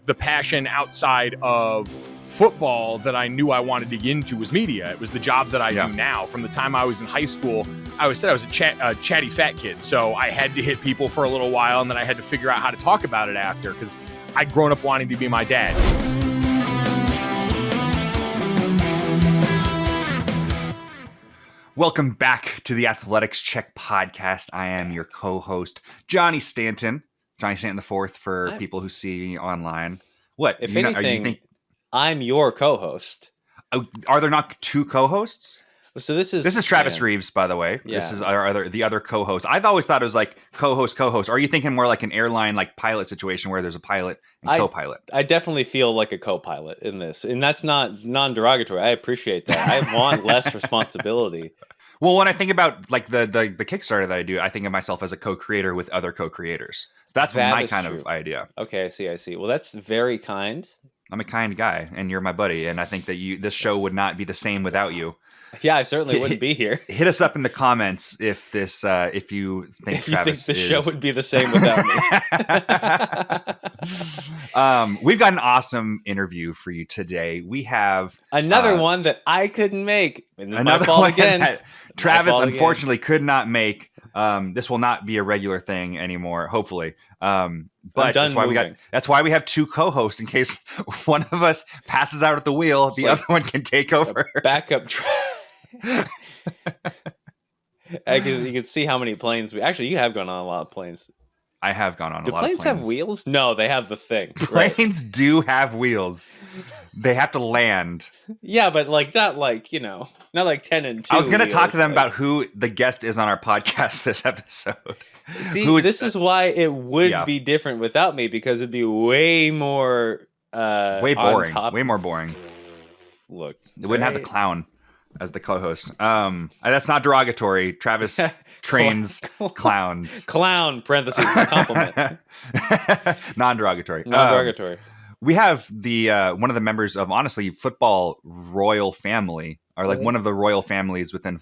the passion outside of football that I knew I wanted to get into was media. It was the job that I do now. From the time I was in high school, I was a chatty fat kid. So I had to hit people for a little while, and then I had to figure out how to talk about it after, because I'd grown up wanting to be my dad. Welcome back to the Athletics Check podcast. I am your co-host, Johnny Stanton. Johnny Stanton IV for people who see me online. What? If anything, I'm your co-host. Are there not two co-hosts? So this is Travis Reeves, by the way. Yeah. This is the other co-host. I've always thought it was like co-host. Or are you thinking more like an airline, like pilot situation where there's a pilot and co-pilot? I definitely feel like a co-pilot in this, and that's not non-derogatory. I appreciate that. I want less responsibility. Well, when I think about like the Kickstarter that I do, I think of myself as a co-creator with other co-creators. So that's my kind of idea. Okay, I see. Well, that's very kind. I'm a kind guy, and you're my buddy, and I think that this show would not be the same without you. Yeah, I certainly wouldn't be here. Hit us up in the comments if you think Travis the show would be the same without me. We've got an awesome interview for you today. We have another one that I couldn't make. And this is my fault again. That Travis unfortunately could not make. This will not be a regular thing anymore, hopefully. But that's why we have two co-hosts, in case one of us passes out at the wheel, the other one can take over. Backup track. You can see how many planes you have gone on a lot of planes. I have gone on a lot of planes. planes. Do planes have wheels? No, they have the thing. Planes do have wheels. They have to land. Yeah, but not like 10 and 2. I was going to talk to them about who the guest is on our podcast this episode. See, this is why it would be different without me, because it'd be way more way boring. Way more boring. Look, it wouldn't have the clown as the co-host. That's not derogatory. Travis trains clowns. Clown, parentheses, compliment. Non-derogatory. Non-derogatory. We have the one of the members of, honestly, football royal family, or like one of the royal families within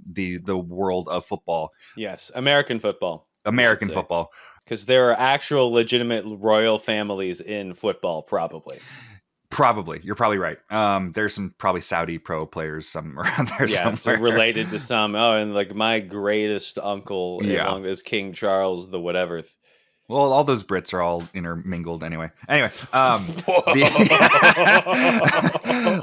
the world of football. Yes, American football. American football. Because there are actual legitimate royal families in football, probably. Probably. You're probably right. There's some probably Saudi pro players around there somewhere. So related to some. Oh, and like my greatest uncle is King Charles the whatever. Well, all those Brits are all intermingled anyway. Anyway,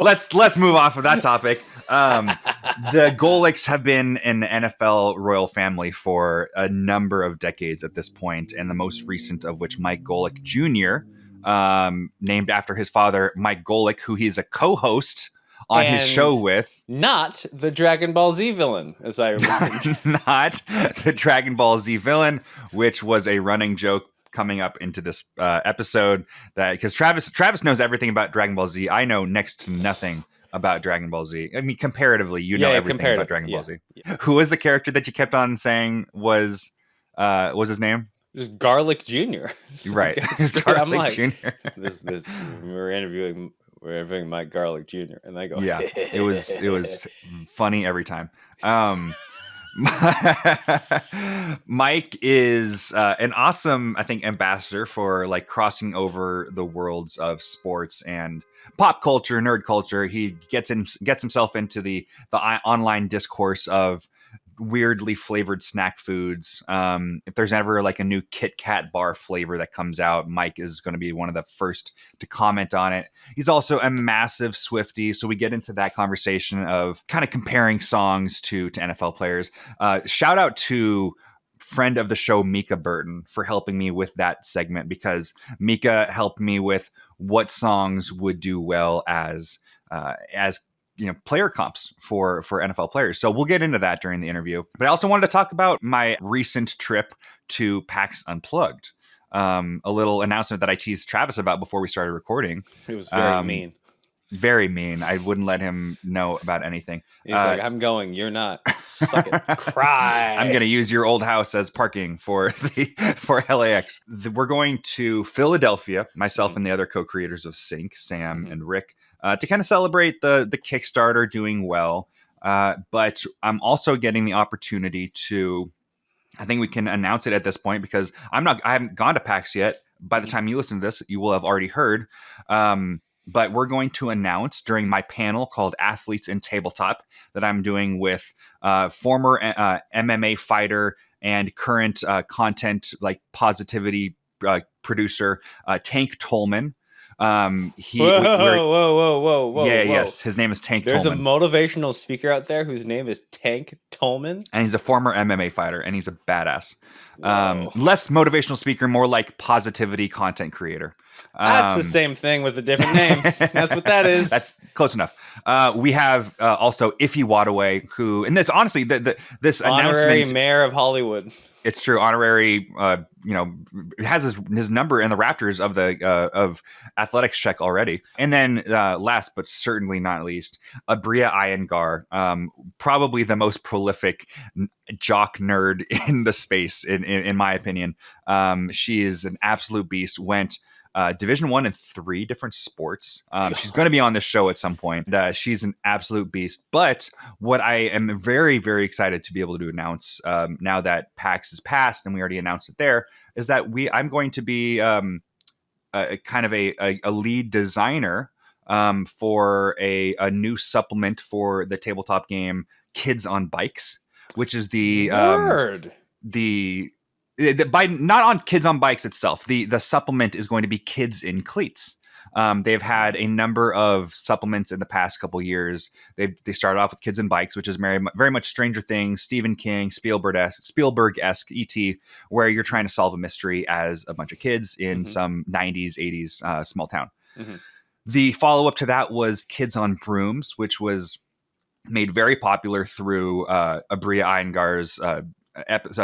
let's move off of that topic. The Golics have been an NFL royal family for a number of decades at this point, and the most recent of which, Mike Golic Jr., named after his father, Mike Golic, who he's a co-host on his show with. Not the Dragon Ball Z villain, as I remember. Not the Dragon Ball Z villain, which was a running joke coming up into this episode. That because Travis knows everything about Dragon Ball Z. I know next to nothing about Dragon Ball Z. I mean, comparatively, you know everything about Dragon Ball Z. Yeah. Who was the character that you kept on saying was his name? Just Golic Jr. Right. Golic Jr. We're interviewing Mike Golic Jr. And I go, yeah, it was funny every time. Mike is an awesome, I think, ambassador for like crossing over the worlds of sports and pop culture, nerd culture. He gets himself into the online discourse of weirdly flavored snack foods. If there's ever like a new Kit Kat bar flavor that comes out, Mike is going to be one of the first to comment on it. He's also a massive Swiftie, so we get into that conversation of kind of comparing songs to NFL players. Shout out to friend of the show Mika Burton for helping me with that segment, because Mika helped me with what songs would do well as player comps for NFL players. So we'll get into that during the interview. But I also wanted to talk about my recent trip to PAX Unplugged. A little announcement that I teased Travis about before we started recording. It was very mean. Very mean. I wouldn't let him know about anything. He's like, I'm going, you're not. Suck it. Cry. I'm going to use your old house as parking for LAX. We're going to Philadelphia, myself and the other co-creators of Sync, Sam and Rick, to kind of celebrate the Kickstarter doing well. But I'm also getting the opportunity to, I think we can announce it at this point, because I haven't gone to PAX yet. by the time you listen to this, you will have already heard. But we're going to announce during my panel called Athletes in Tabletop that I'm doing with former MMA fighter and current content like positivity producer Tank Tolman. Whoa, whoa. Yes, his name is Tank There's Tolman. a motivational speaker out there whose name is Tank Tolman. And he's a former MMA fighter, and he's a badass. Less motivational speaker, more like positivity content creator. That's the same thing with a different name. That's what that is. That's close enough. We have also Iffy Wadaway, who, and this honestly, this honorary announcement, mayor of Hollywood. It's true. Honorary, has his number in the rafters of the of athletics check already. And then last but certainly not least, Abria Iyengar, probably the most prolific jock nerd in the space, in my opinion. She is an absolute beast. Went Division 1 in 3 different sports. She's going to be on this show at some point. She's an absolute beast. But what I am very, very excited to be able to announce now that PAX is passed and we already announced it there, is that I'm going to be kind of a lead designer for a new supplement for the tabletop game Kids on Bikes, which is the by not on Kids on Bikes itself. The supplement is going to be Kids in Cleats. They've had a number of supplements in the past couple years. They started off with Kids in Bikes, which is very, very much Stranger Things, Stephen King, Spielberg-esque E.T., where you're trying to solve a mystery as a bunch of kids in some 90s, 80s small town. The follow-up to that was Kids on Brooms, which was made very popular through Abria Iyengar's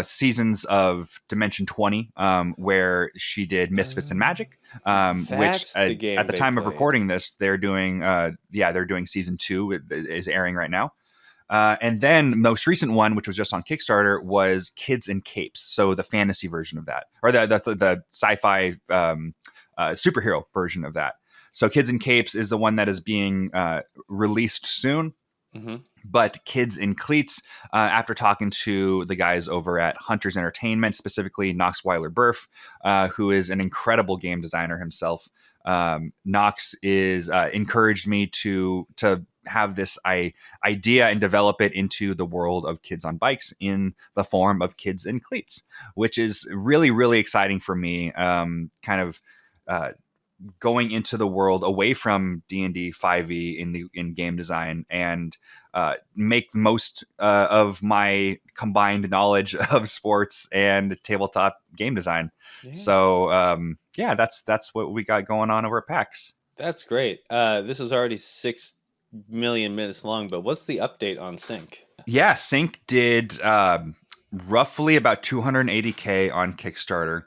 seasons of Dimension 20, where she did Misfits and Magic, which at the time of recording this, they're doing season 2 is airing right now. And then most recent one, which was just on Kickstarter, was Kids in Capes. So the fantasy version of that, or the sci-fi superhero version of that. So Kids in Capes is the one that is being released soon. But Kids in Cleats, after talking to the guys over at Hunters Entertainment, specifically Knox Weiler-Burf, who is an incredible game designer himself, Knox is encouraged me to have this idea and develop it into the world of Kids on Bikes in the form of Kids in Cleats, which is really, really exciting for me. Going into the world away from D&D 5e in game design and make most of my combined knowledge of sports and tabletop game design. Yeah. So that's what we got going on over at PAX. That's great. This is already 6 million minutes long, but what's the update on Sync? Yeah, Sync did roughly about 280K on Kickstarter.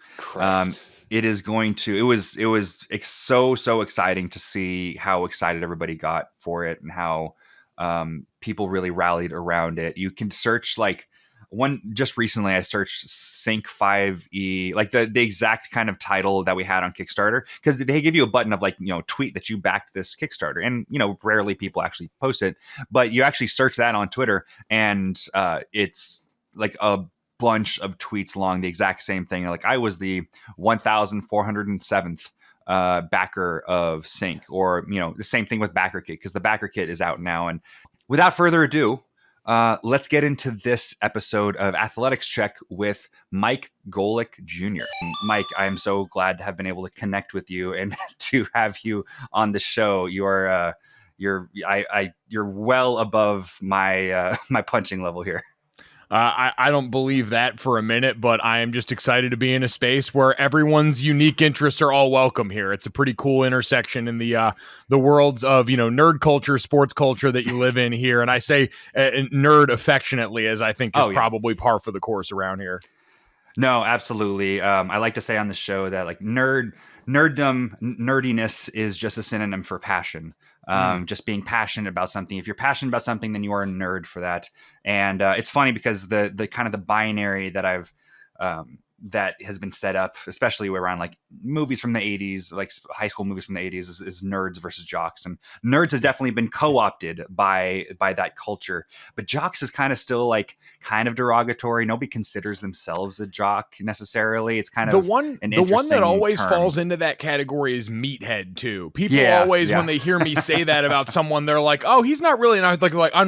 It is going to. It was so exciting to see how excited everybody got for it and how people really rallied around it. You can search just recently I searched Sync 5e, like the exact kind of title that we had on Kickstarter, because they give you a button of tweet that you backed this Kickstarter, and rarely people actually post it, but you actually search that on Twitter and it's like a bunch of tweets long, the exact same thing. Like I was the 1,407th backer of Sync, or the same thing with Backer Kit, because the Backer Kit is out now. And without further ado, let's get into this episode of Athletics Check with Mike Golic Jr. Mike, I am so glad to have been able to connect with you and to have you on the show. You're well above my my punching level here. I don't believe that for a minute, but I am just excited to be in a space where everyone's unique interests are all welcome here. It's a pretty cool intersection in the worlds of, nerd culture, sports culture that you live in here. And I say nerd affectionately, as I think is probably par for the course around here. No, absolutely. I like to say on the show that nerdiness is just a synonym for passion. Just being passionate about something. If you're passionate about something, then you are a nerd for that. And it's funny because the kind of the binary that I've that has been set up, especially around like movies from the 80s, like high school movies from the 80s, is nerds versus jocks. And nerds has definitely been co-opted by that culture. But jocks is kind of still like kind of derogatory. Nobody considers themselves a jock necessarily. It's kind of the one that always falls into that category is meathead too. People always, when they hear me say that about someone, they're like, "Oh, he's not really." And I'm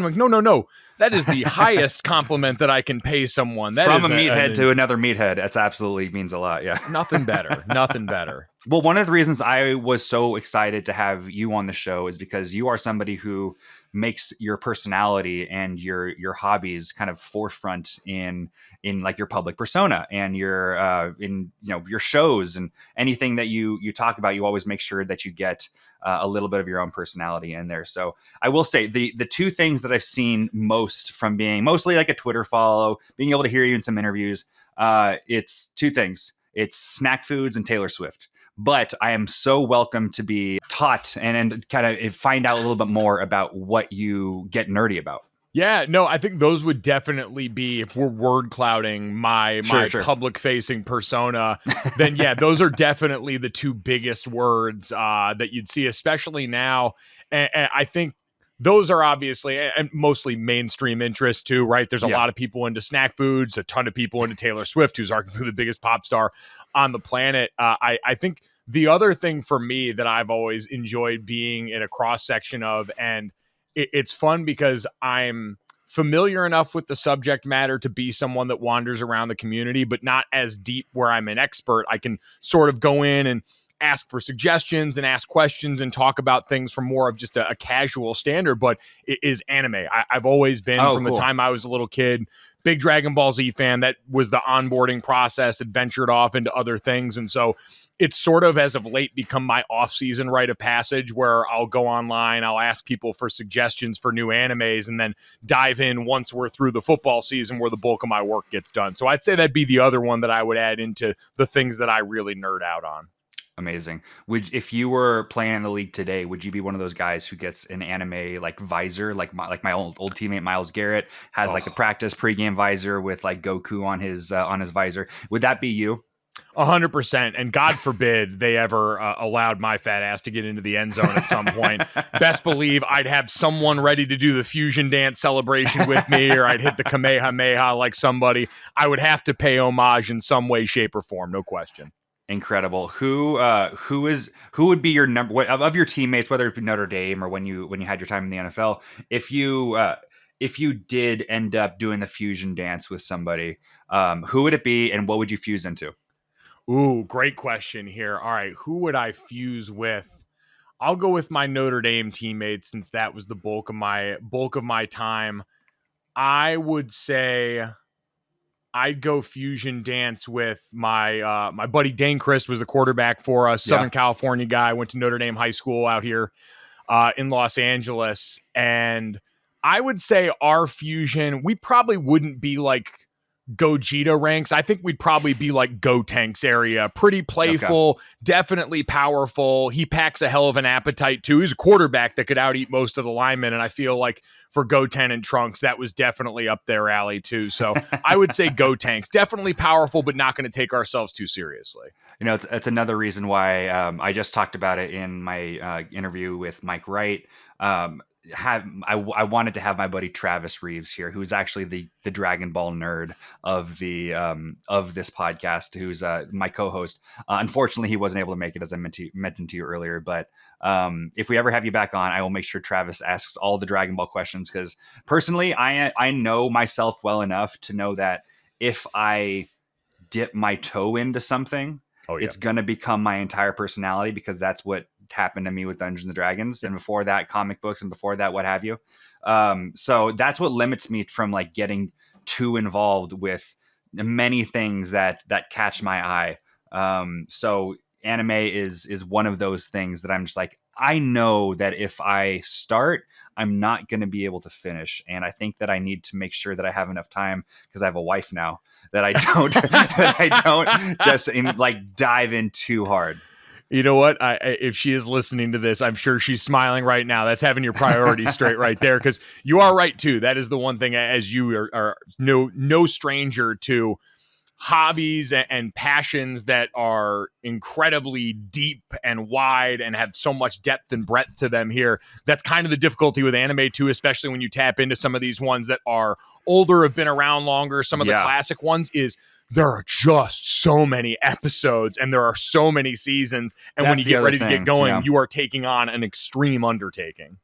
like, no. That is the highest compliment that I can pay someone. That From is a meathead to another meathead. That's absolutely means a lot. Yeah. Nothing better. Nothing better. Well, one of the reasons I was so excited to have you on the show is because you are somebody who makes your personality and your hobbies kind of forefront in like your public persona and your in your shows and anything that you talk about. You always make sure that you get a little bit of your own personality in there. So I will say the two things that I've seen most from being mostly like a Twitter follow, being able to hear you in some interviews, it's two things. It's snack foods and Taylor Swift. But I am so welcome to be taught and kind of find out a little bit more about what you get nerdy about. Yeah, no, I think those would definitely be, if we're word clouding my public facing persona, then yeah, those are definitely the two biggest words that you'd see, especially now. And I think those are obviously and mostly mainstream interest too, right? There's a lot of people into snack foods, a ton of people into Taylor Swift, who's arguably the biggest pop star on the planet. I think the other thing for me that I've always enjoyed being in a cross section of, and it's fun because I'm familiar enough with the subject matter to be someone that wanders around the community, but not as deep where I'm an expert. I can sort of go in and ask for suggestions and ask questions and talk about things from more of just a casual standard, but it is anime. I've always been, the time I was a little kid, big Dragon Ball Z fan. That was the onboarding process that ventured off into other things. And so it's sort of, as of late, become my off-season rite of passage where I'll go online, I'll ask people for suggestions for new animes, and then dive in once we're through the football season where the bulk of my work gets done. So I'd say that'd be the other one that I would add into the things that I really nerd out on. Amazing. If you were playing in the league today, would you be one of those guys who gets an anime like visor, like my old teammate Myles Garrett has like a practice pregame visor with like Goku on his visor? Would that be you? 100%. And God forbid they ever allowed my fat ass to get into the end zone at some point. Best believe I'd have someone ready to do the fusion dance celebration with me, or I'd hit the Kamehameha like somebody. I would have to pay homage in some way, shape, or form. No question. Incredible. Who would be your number of your teammates, whether it be Notre Dame or when you had your time in the NFL? If you did end up doing the fusion dance with somebody, who would it be, and what would you fuse into? Ooh, great question here. All right, who would I fuse with? I'll go with my Notre Dame teammates since that was the bulk of my time. I would say I'd go fusion dance with my my buddy Dane Christ was the quarterback for us, Southern California guy, went to Notre Dame High School out here in Los Angeles. And I would say our fusion, we probably wouldn't be like Gogeta ranks. I think we'd probably be like Gotenks area. Pretty playful, definitely powerful. He packs a hell of an appetite too. He's a quarterback that could out-eat most of the linemen, and I feel like for Goten and Trunks, that was definitely up their alley too. So I would say Gotenks. Definitely powerful, but not going to take ourselves too seriously. You know, it's another reason why I just talked about it in my interview with Mike Wright. I wanted to have my buddy Travis Reeves here, who's actually the Dragon Ball nerd of this podcast, who's my co-host. Unfortunately, he wasn't able to make it, as I mentioned to you earlier. But if we ever have you back on, I will make sure Travis asks all the Dragon Ball questions, because personally, I know myself well enough to know that if I dip my toe into something, it's going to become my entire personality, because that's what happened to me with Dungeons and Dragons, and before that comic books, and before that what have you. So that's what limits me from like getting too involved with many things that catch my eye. So anime is one of those things that I'm just like, I know that if I start, I'm not going to be able to finish. And I think that I need to make sure that I have enough time, because I have a wife now, that I don't that I don't just like dive in too hard. You know what? If she is listening to this, I'm sure she's smiling right now. That's having your priorities straight right there, because you are right too. That is the one thing, as you are no stranger to hobbies and passions that are incredibly deep and wide and have so much depth and breadth to them here. That's kind of the difficulty with anime too, especially when you tap into some of these ones that are older, have been around longer. Some of the classic ones is there are just so many episodes and there are so many seasons. And when you get ready to get going, you are taking on an extreme undertaking.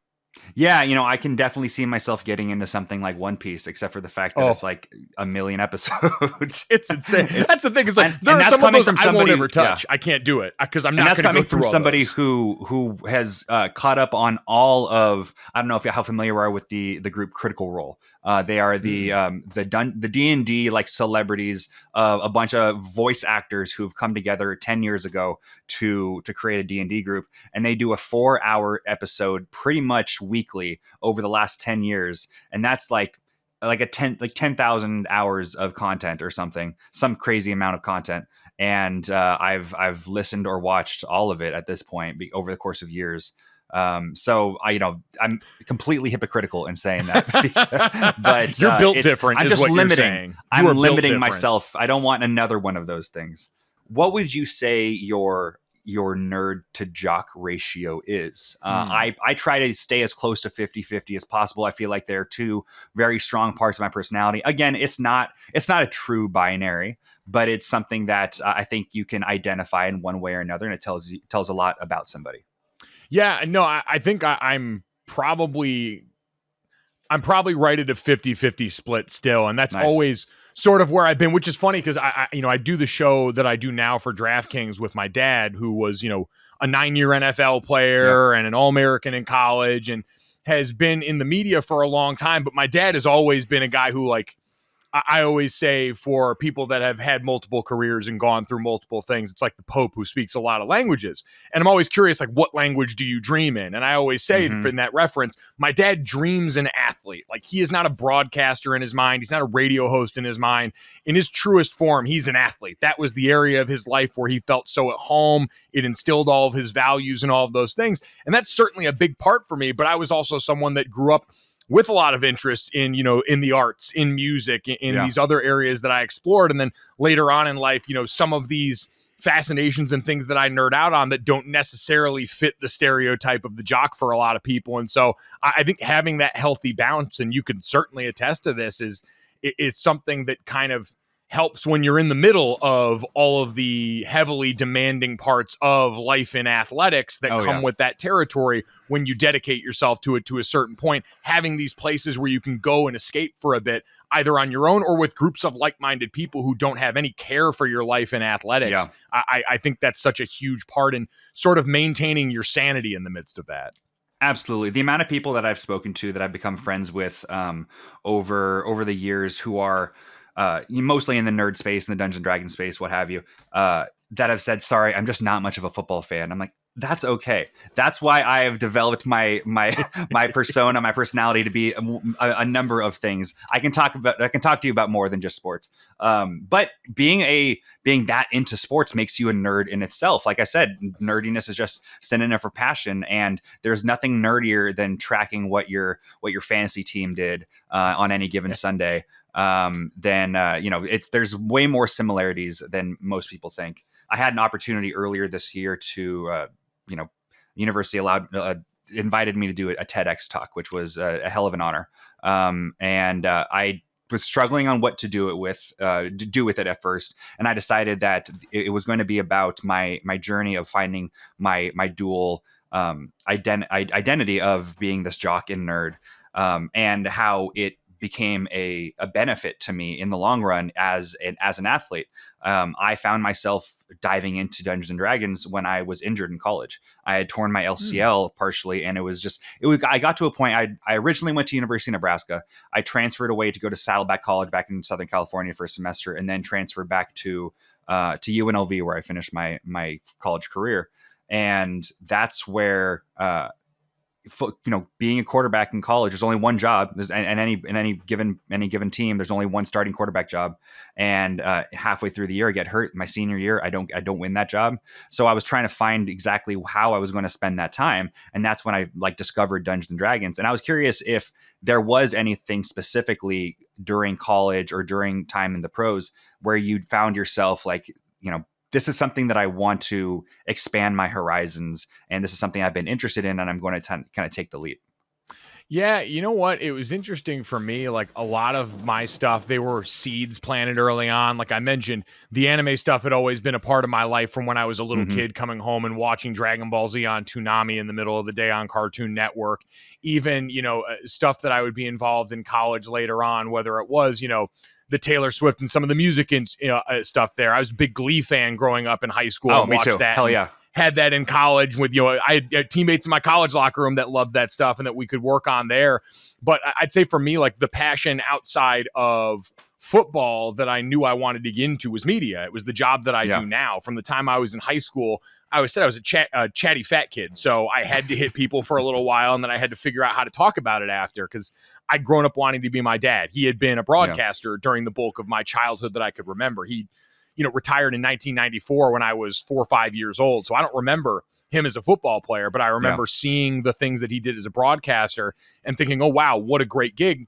Yeah, I can definitely see myself getting into something like One Piece, except for the fact that it's like a million episodes. It's insane. That's the thing. It's like there are some of those I won't ever touch. I can't do it because I'm not going to go through all somebody those. who has caught up on all of. I don't know how familiar you are with the group Critical Role. They are the D&D like celebrities, a bunch of voice actors who've come together 10 years ago to create a D&D group, and they do a 4-hour episode pretty much weekly over the last 10 years, and that's like 10,000 hours of content or something, some crazy amount of content. And I've listened or watched all of it at this point over the course of years. So I'm completely hypocritical in saying that, but you're built different. I'm is just what limiting. You're saying. I'm limiting myself. I don't want another one of those things. What would you say your nerd to jock ratio is? I try to stay as close to 50-50 as possible. I feel like they're two very strong parts of my personality. Again, it's not a true binary, but it's something that I think you can identify in one way or another, and it tells a lot about somebody. Yeah, no, I think I'm probably right at a 50-50 split still. And that's always sort of where I've been, which is funny because I do the show that I do now for DraftKings with my dad, who was, a 9-year NFL player and an All-American in college and has been in the media for a long time. But my dad has always been a guy who, like, I always say for people that have had multiple careers and gone through multiple things, it's like the Pope who speaks a lot of languages. And I'm always curious, like, what language do you dream in? And I always say in that reference, my dad dreams an athlete. Like, he is not a broadcaster in his mind. He's not a radio host in his mind. In his truest form, he's an athlete. That was the area of his life where he felt so at home. It instilled all of his values and all of those things. And that's certainly a big part for me. But I was also someone that grew up with a lot of interests in, in the arts, in music, in these other areas that I explored. And then later on in life, some of these fascinations and things that I nerd out on that don't necessarily fit the stereotype of the jock for a lot of people. And so I think having that healthy balance, and you can certainly attest to this, is something that kind of helps when you're in the middle of all of the heavily demanding parts of life in athletics that come with that territory. When you dedicate yourself to it to a certain point, having these places where you can go and escape for a bit, either on your own or with groups of like-minded people who don't have any care for your life in athletics. I think that's such a huge part in sort of maintaining your sanity in the midst of that. Absolutely. The amount of people that I've spoken to that I've become friends with over the years who are mostly in the nerd space, in the Dungeons & Dragons space, what have you, that have said, sorry, I'm just not much of a football fan. I'm like, that's okay. That's why I have developed my persona, my personality to be a number of things. I can talk to you about more than just sports. But being that into sports makes you a nerd in itself. Like I said, nerdiness is just synonym for passion, and there's nothing nerdier than tracking what your fantasy team did on any given Sunday. There's way more similarities than most people think. I had an opportunity earlier this year to, university invited me to do a TEDx talk, which was a hell of an honor. I was struggling on what to do with it at first. And I decided that it was going to be about my journey of finding my dual identity of being this jock and nerd, and how it became a benefit to me in the long run as an athlete. I found myself diving into Dungeons & Dragons when I was injured in college. I had torn my LCL partially, and I got to a point, I originally went to University of Nebraska. I transferred away to go to Saddleback College back in Southern California for a semester, and then transferred back to UNLV, where I finished my college career. And that's where being a quarterback in college, there's only one job, and any given team, there's only one starting quarterback job. And halfway through the year, I get hurt. My senior year, I don't win that job. So I was trying to find exactly how I was going to spend that time, and that's when I discovered Dungeons and Dragons. And I was curious if there was anything specifically during college or during time in the pros where you found yourself this is something that I want to expand my horizons, and this is something I've been interested in, and I'm going to kind of take the leap. Yeah, you know what? It was interesting for me. Like a lot of my stuff, they were seeds planted early on. Like I mentioned, the anime stuff had always been a part of my life from when I was a little kid, coming home and watching Dragon Ball Z on Toonami in the middle of the day on Cartoon Network. Even, stuff that I would be involved in college later on, whether it was, the Taylor Swift and some of the music and stuff there. I was a big Glee fan growing up in high school. Oh, me too. That. Hell yeah. Had that in college with, I had teammates in my college locker room that loved that stuff and that we could work on there. But I'd say for me, like the passion outside of football that I knew I wanted to get into was media. It was the job that I do now. From the time I was in high school, I was a chatty fat kid. So I had to hit people for a little while, and then I had to figure out how to talk about it after, because I'd grown up wanting to be my dad. He had been a broadcaster during the bulk of my childhood that I could remember. He retired in 1994 when I was 4 or 5 years old. So I don't remember him as a football player, but I remember seeing the things that he did as a broadcaster and thinking, oh, wow, what a great gig.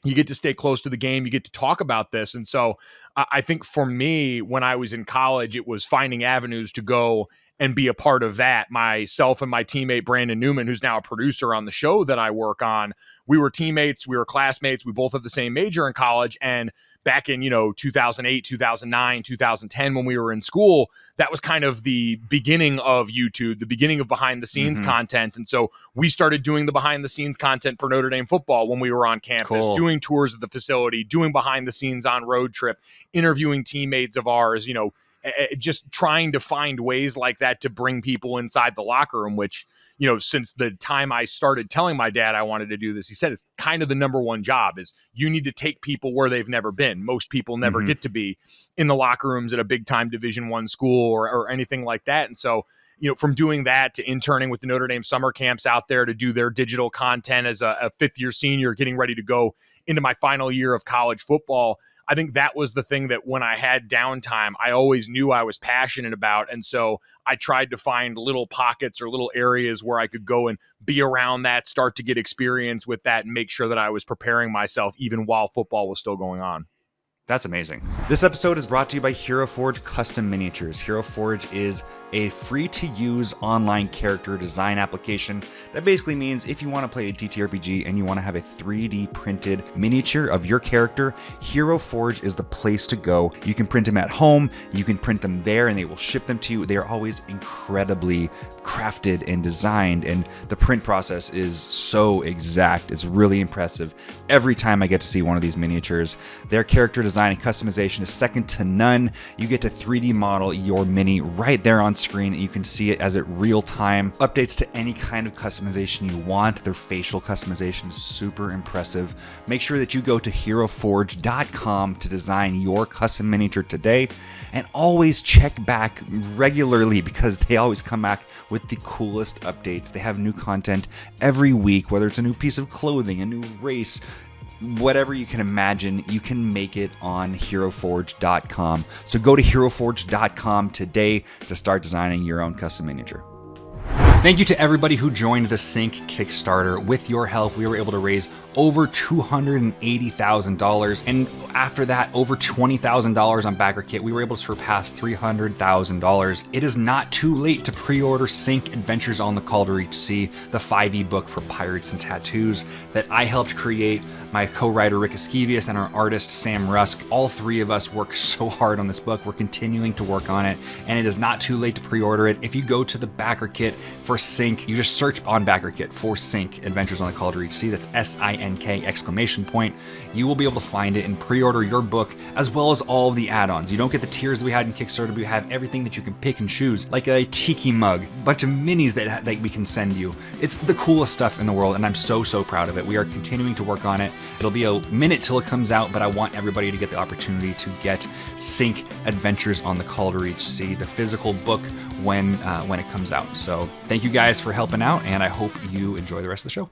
You get to stay close to the game. You get to talk about this. And so I think for me, when I was in college, it was finding avenues to go and be a part of that. Myself and my teammate, Brandon Newman, who's now a producer on the show that I work on, we were teammates, we were classmates, we both had the same major in college. And back in, 2008, 2009, 2010, when we were in school, that was kind of the beginning of YouTube, the beginning of behind the scenes content. And so we started doing the behind the scenes content for Notre Dame football when we were on campus, doing tours of the facility, doing behind the scenes on road trip, interviewing teammates of ours, just trying to find ways like that to bring people inside the locker room, which, since the time I started telling my dad I wanted to do this, he said it's kind of the number one job is you need to take people where they've never been. Most people never get to be in the locker rooms at a big time Division I school or anything like that. And so, from doing that to interning with the Notre Dame summer camps out there to do their digital content as a fifth year senior, getting ready to go into my final year of college football, I think that was the thing that when I had downtime, I always knew I was passionate about. And so I tried to find little pockets or little areas where I could go and be around that, start to get experience with that, and make sure that I was preparing myself even while football was still going on. That's amazing. This episode is brought to you by Hero Forge Custom Miniatures. Hero Forge is a free-to-use online character design application. That basically means if you want to play a TTRPG and you want to have a 3D printed miniature of your character, Hero Forge is the place to go. You can print them at home, you can print them there, and they will ship them to you. They are always incredibly crafted and designed, and the print process is so exact. It's really impressive. Every time I get to see one of these miniatures, their character design and customization is second to none. You get to 3D model your mini right there on screen, and you can see it as it real time. Updates to any kind of customization you want. Their facial customization is super impressive. Make sure that you go to heroforge.com to design your custom miniature today, and always check back regularly because they always come back with the coolest updates. They have new content every week, whether it's a new piece of clothing, a new race, whatever you can imagine, you can make it on heroforge.com. So go to heroforge.com today to start designing your own custom miniature. Thank you to everybody who joined the Sync Kickstarter. With your help, we were able to raise over $280,000, and after that, over $20,000 on BackerKit. We were able to surpass $300,000. It is not too late to pre-order Sync Adventures on the Call to Reach Sea, the 5e book for pirates and tattoos that I helped create. My co-writer Rick Esquivius and our artist Sam Rusk, all three of us worked so hard on this book. We're continuing to work on it, and it is not too late to pre-order it. If you go to the BackerKit for Sync, you just search on BackerKit for Sync Adventures on the Call to Reach Sea. That's SINK exclamation point. You will be able to find it and pre-order your book, as well as all of the add-ons. You don't get the tiers that we had in Kickstarter, but we have everything that you can pick and choose, like a tiki mug, a bunch of minis that we can send you. It's the coolest stuff in the world, and I'm so proud of it. We are continuing to work on it. It'll be a minute till it comes out, but I want everybody to get the opportunity to get Sync Adventures on the Call to Reach Sea, the physical book, when it comes out. So thank you you guys for helping out, and I hope you enjoy the rest of the show.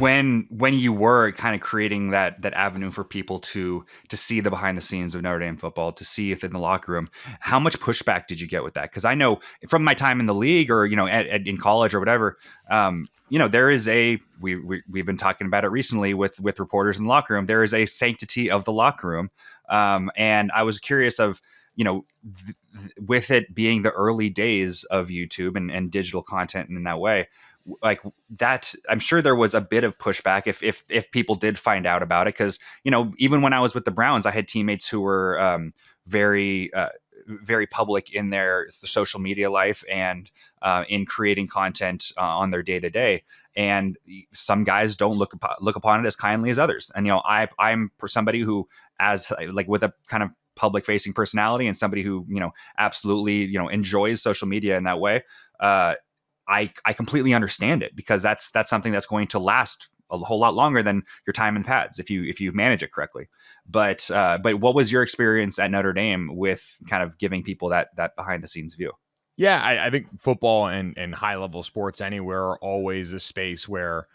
When you were kind of creating that avenue for people to see the behind the scenes of Notre Dame football, to see it in the locker room, how much pushback did you get with that? Because I know from my time in the league, or in college or whatever, there is we've been talking about it recently with reporters in the locker room. There is a sanctity of the locker room, and I was curious of with it being the early days of YouTube and digital content in that way, like that, I'm sure there was a bit of pushback if people did find out about it. Because even when I was with the Browns, I had teammates who were very public in their social media life and in creating content on their day to day. And some guys don't look upon it as kindly as others. And I'm for somebody who, as like with a kind of public facing personality and somebody who absolutely enjoys social media in that way, I completely understand it, because that's something that's going to last a whole lot longer than your time in pads if you manage it correctly. But what was your experience at Notre Dame with kind of giving people that behind the scenes view? Yeah, I think football and high level sports anywhere are always a space where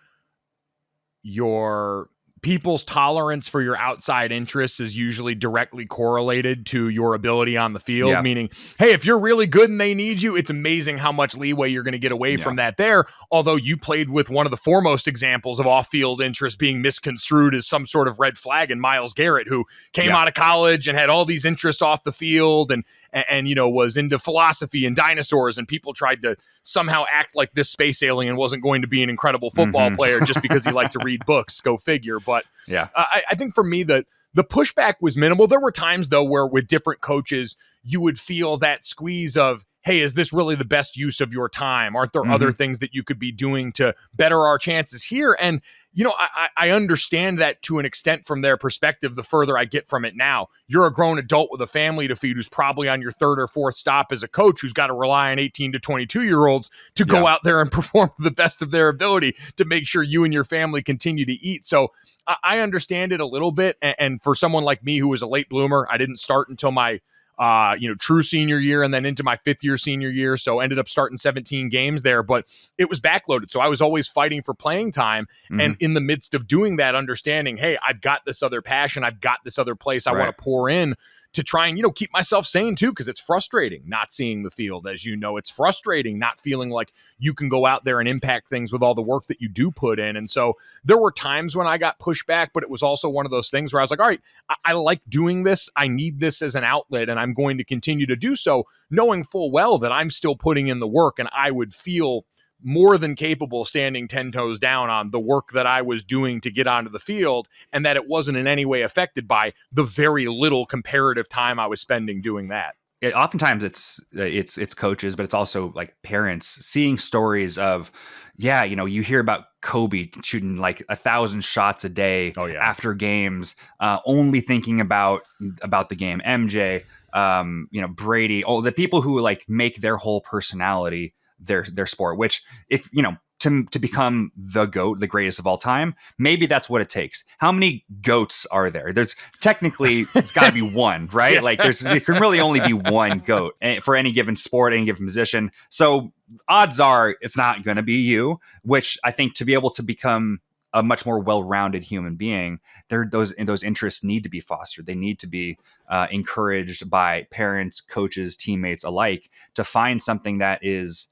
your people's tolerance for your outside interests is usually directly correlated to your ability on the field. Yeah. Meaning, hey, if you're really good and they need you, it's amazing how much leeway you're going to get away from that there. Although you played with one of the foremost examples of off-field interest being misconstrued as some sort of red flag in Myles Garrett, who came out of college and had all these interests off the field and was into philosophy and dinosaurs, and people tried to somehow act like this space alien wasn't going to be an incredible football player just because he liked to read books. Go figure. But I think for me, the pushback was minimal. There were times, though, where with different coaches, you would feel that squeeze of, hey, is this really the best use of your time? Aren't there other things that you could be doing to better our chances here? And, I understand that to an extent from their perspective, the further I get from it now. You're a grown adult with a family to feed who's probably on your third or fourth stop as a coach who's got to rely on 18 to 22-year-olds to go out there and perform to the best of their ability to make sure you and your family continue to eat. So I understand it a little bit. And for someone like me who was a late bloomer, I didn't start until my true senior year and then into my fifth year senior year. So ended up starting 17 games there, but it was backloaded. So I was always fighting for playing time. And in the midst of doing that, understanding, hey, I've got this other passion. I've got this other place I want to pour in to try and, keep myself sane too, because it's frustrating not seeing the field. As it's frustrating not feeling like you can go out there and impact things with all the work that you do put in. And so there were times when I got pushed back, but it was also one of those things where I was like, all right, I like doing this. I need this as an outlet, and I'm going to continue to do so, knowing full well that I'm still putting in the work, and I would feel more than capable standing 10 toes down on the work that I was doing to get onto the field, and that it wasn't in any way affected by the very little comparative time I was spending doing that. Oftentimes it's coaches, but it's also like parents seeing stories of, you hear about Kobe shooting like 1,000 shots a day after games, only thinking about the game. MJ, Brady, the people who like make their whole personality their sport, which if to become the GOAT, the greatest of all time, maybe that's what it takes. How many GOATs are there? There's technically, it's got to be one, right? Like there can really only be one GOAT for any given sport, any given position. So odds are it's not going to be you, which I think to be able to become a much more well-rounded human being, those interests need to be fostered. They need to be encouraged by parents, coaches, teammates alike to find something that is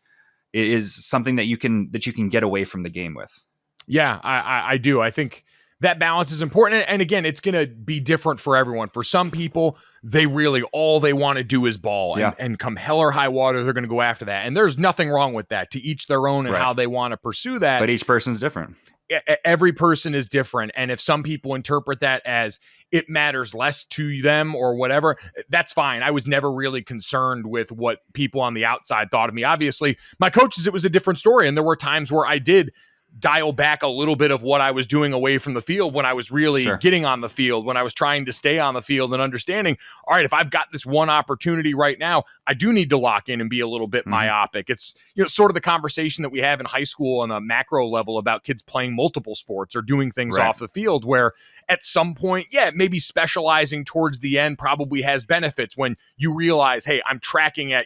something that you can get away from the game with. Yeah, I do. I think that balance is important. And again, it's going to be different for everyone. For some people, they really, all they want to do is ball and come hell or high water, they're going to go after that. And there's nothing wrong with that, to each their own and how they want to pursue that. But each person's different. Every person is different. And if some people interpret that as it matters less to them or whatever, that's fine. I was never really concerned with what people on the outside thought of me. Obviously, my coaches, it was a different story. And there were times where I did dial back a little bit of what I was doing away from the field when I was really getting on the field, when I was trying to stay on the field and understanding, all right, if I've got this one opportunity right now, I do need to lock in and be a little bit myopic. It's, sort of the conversation that we have in high school on a macro level about kids playing multiple sports or doing things off the field, where at some point, maybe specializing towards the end probably has benefits when you realize, hey, I'm tracking at,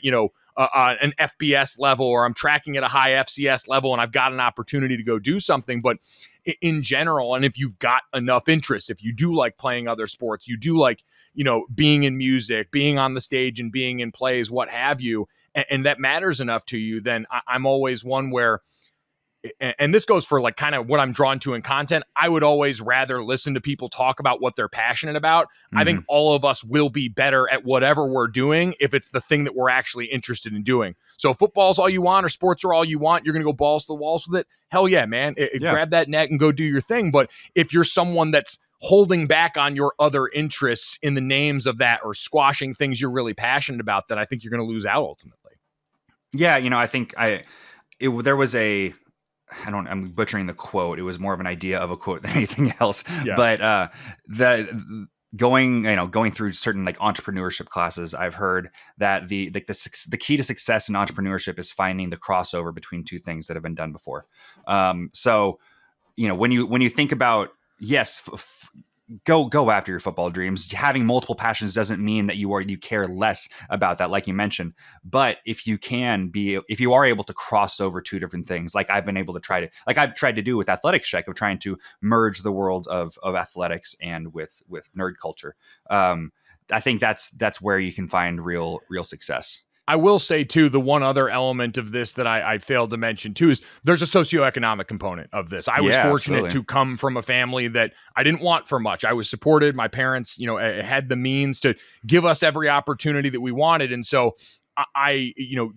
an FBS level, or I'm tracking at a high FCS level and I've got an opportunity to go do something. But in general, and if you've got enough interest, if you do like playing other sports, you do like, being in music, being on the stage and being in plays, what have you, and that matters enough to you, then I'm always one where, and this goes for like kind of what I'm drawn to in content, I would always rather listen to people talk about what they're passionate about. I think all of us will be better at whatever we're doing if it's the thing that we're actually interested in doing. So if football's all you want or sports are all you want, you're going to go balls to the walls with it. Hell yeah, man. Grab that net and go do your thing. But if you're someone that's holding back on your other interests in the names of that, or squashing things you're really passionate about, then I think you're going to lose out ultimately. Yeah, I think there was I'm butchering the quote. It was more of an idea of a quote than anything else. Yeah. But going through certain like entrepreneurship classes, I've heard that the key to success in entrepreneurship is finding the crossover between two things that have been done before. So when you think about, yes, go after your football dreams. Having multiple passions doesn't mean that you care less about that, like you mentioned. But if you are able to cross over two different things, like I've tried to do with athletics check, of trying to merge the world of athletics and with nerd culture. I think that's where you can find real success. I will say, too, the one other element of this that I failed to mention, too, is there's a socioeconomic component of this. I was fortunate to come from a family that I didn't want for much. I was supported. My parents, had the means to give us every opportunity that we wanted. And so I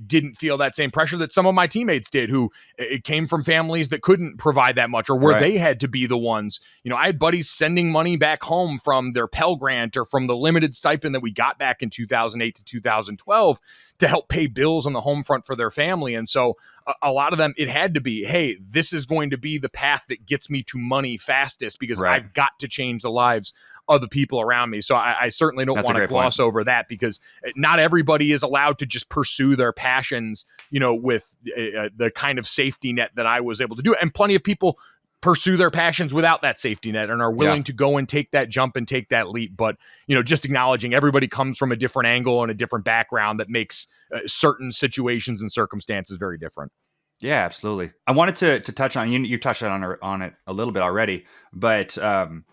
didn't feel that same pressure that some of my teammates did, who it came from families that couldn't provide that much, or where they had to be the ones. I had buddies sending money back home from their Pell Grant or from the limited stipend that we got back in 2008 to 2012 to help pay bills on the home front for their family. And so a lot of them, it had to be, hey, this is going to be the path that gets me to money fastest, because I've got to change the lives of the people around me. So I certainly don't want to gloss over that, because not everybody is allowed to just pursue their passions, with the kind of safety net that I was able to do. And plenty of people pursue their passions without that safety net and are willing to go and take that jump and take that leap. But, just acknowledging everybody comes from a different angle and a different background that makes certain situations and circumstances very different. Yeah, absolutely. I wanted to touch on, you touched on it a little bit already, but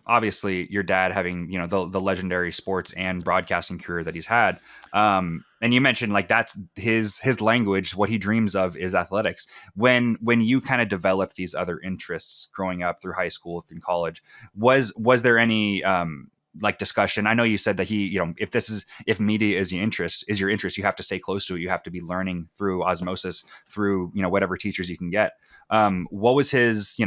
obviously your dad having, the legendary sports and broadcasting career that he's had. And you mentioned like that's his language. What he dreams of is athletics. When you kind of developed these other interests growing up through high school and college, was there any like discussion? I know you said that he, if media is your interest, you have to stay close to it. You have to be learning through osmosis, through, whatever teachers you can get. What was his,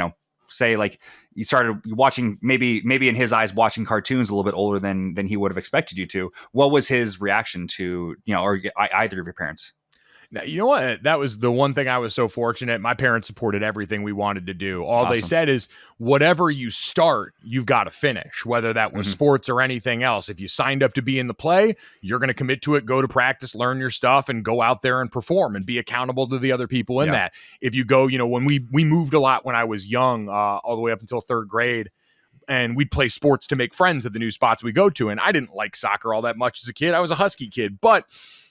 say, like you started watching, maybe in his eyes, watching cartoons a little bit older than he would have expected you to. What was his reaction to, or either of your parents? Now, you know what? That was the one thing I was so fortunate. My parents supported everything we wanted to do. All they said is, whatever you start, you've got to finish, whether that was sports or anything else. If you signed up to be in the play, you're going to commit to it, go to practice, learn your stuff, and go out there and perform and be accountable to the other people in that. If you go, when we moved a lot when I was young, all the way up until third grade, and we'd play sports to make friends at the new spots we go to. And I didn't like soccer all that much as a kid. I was a Husky kid, but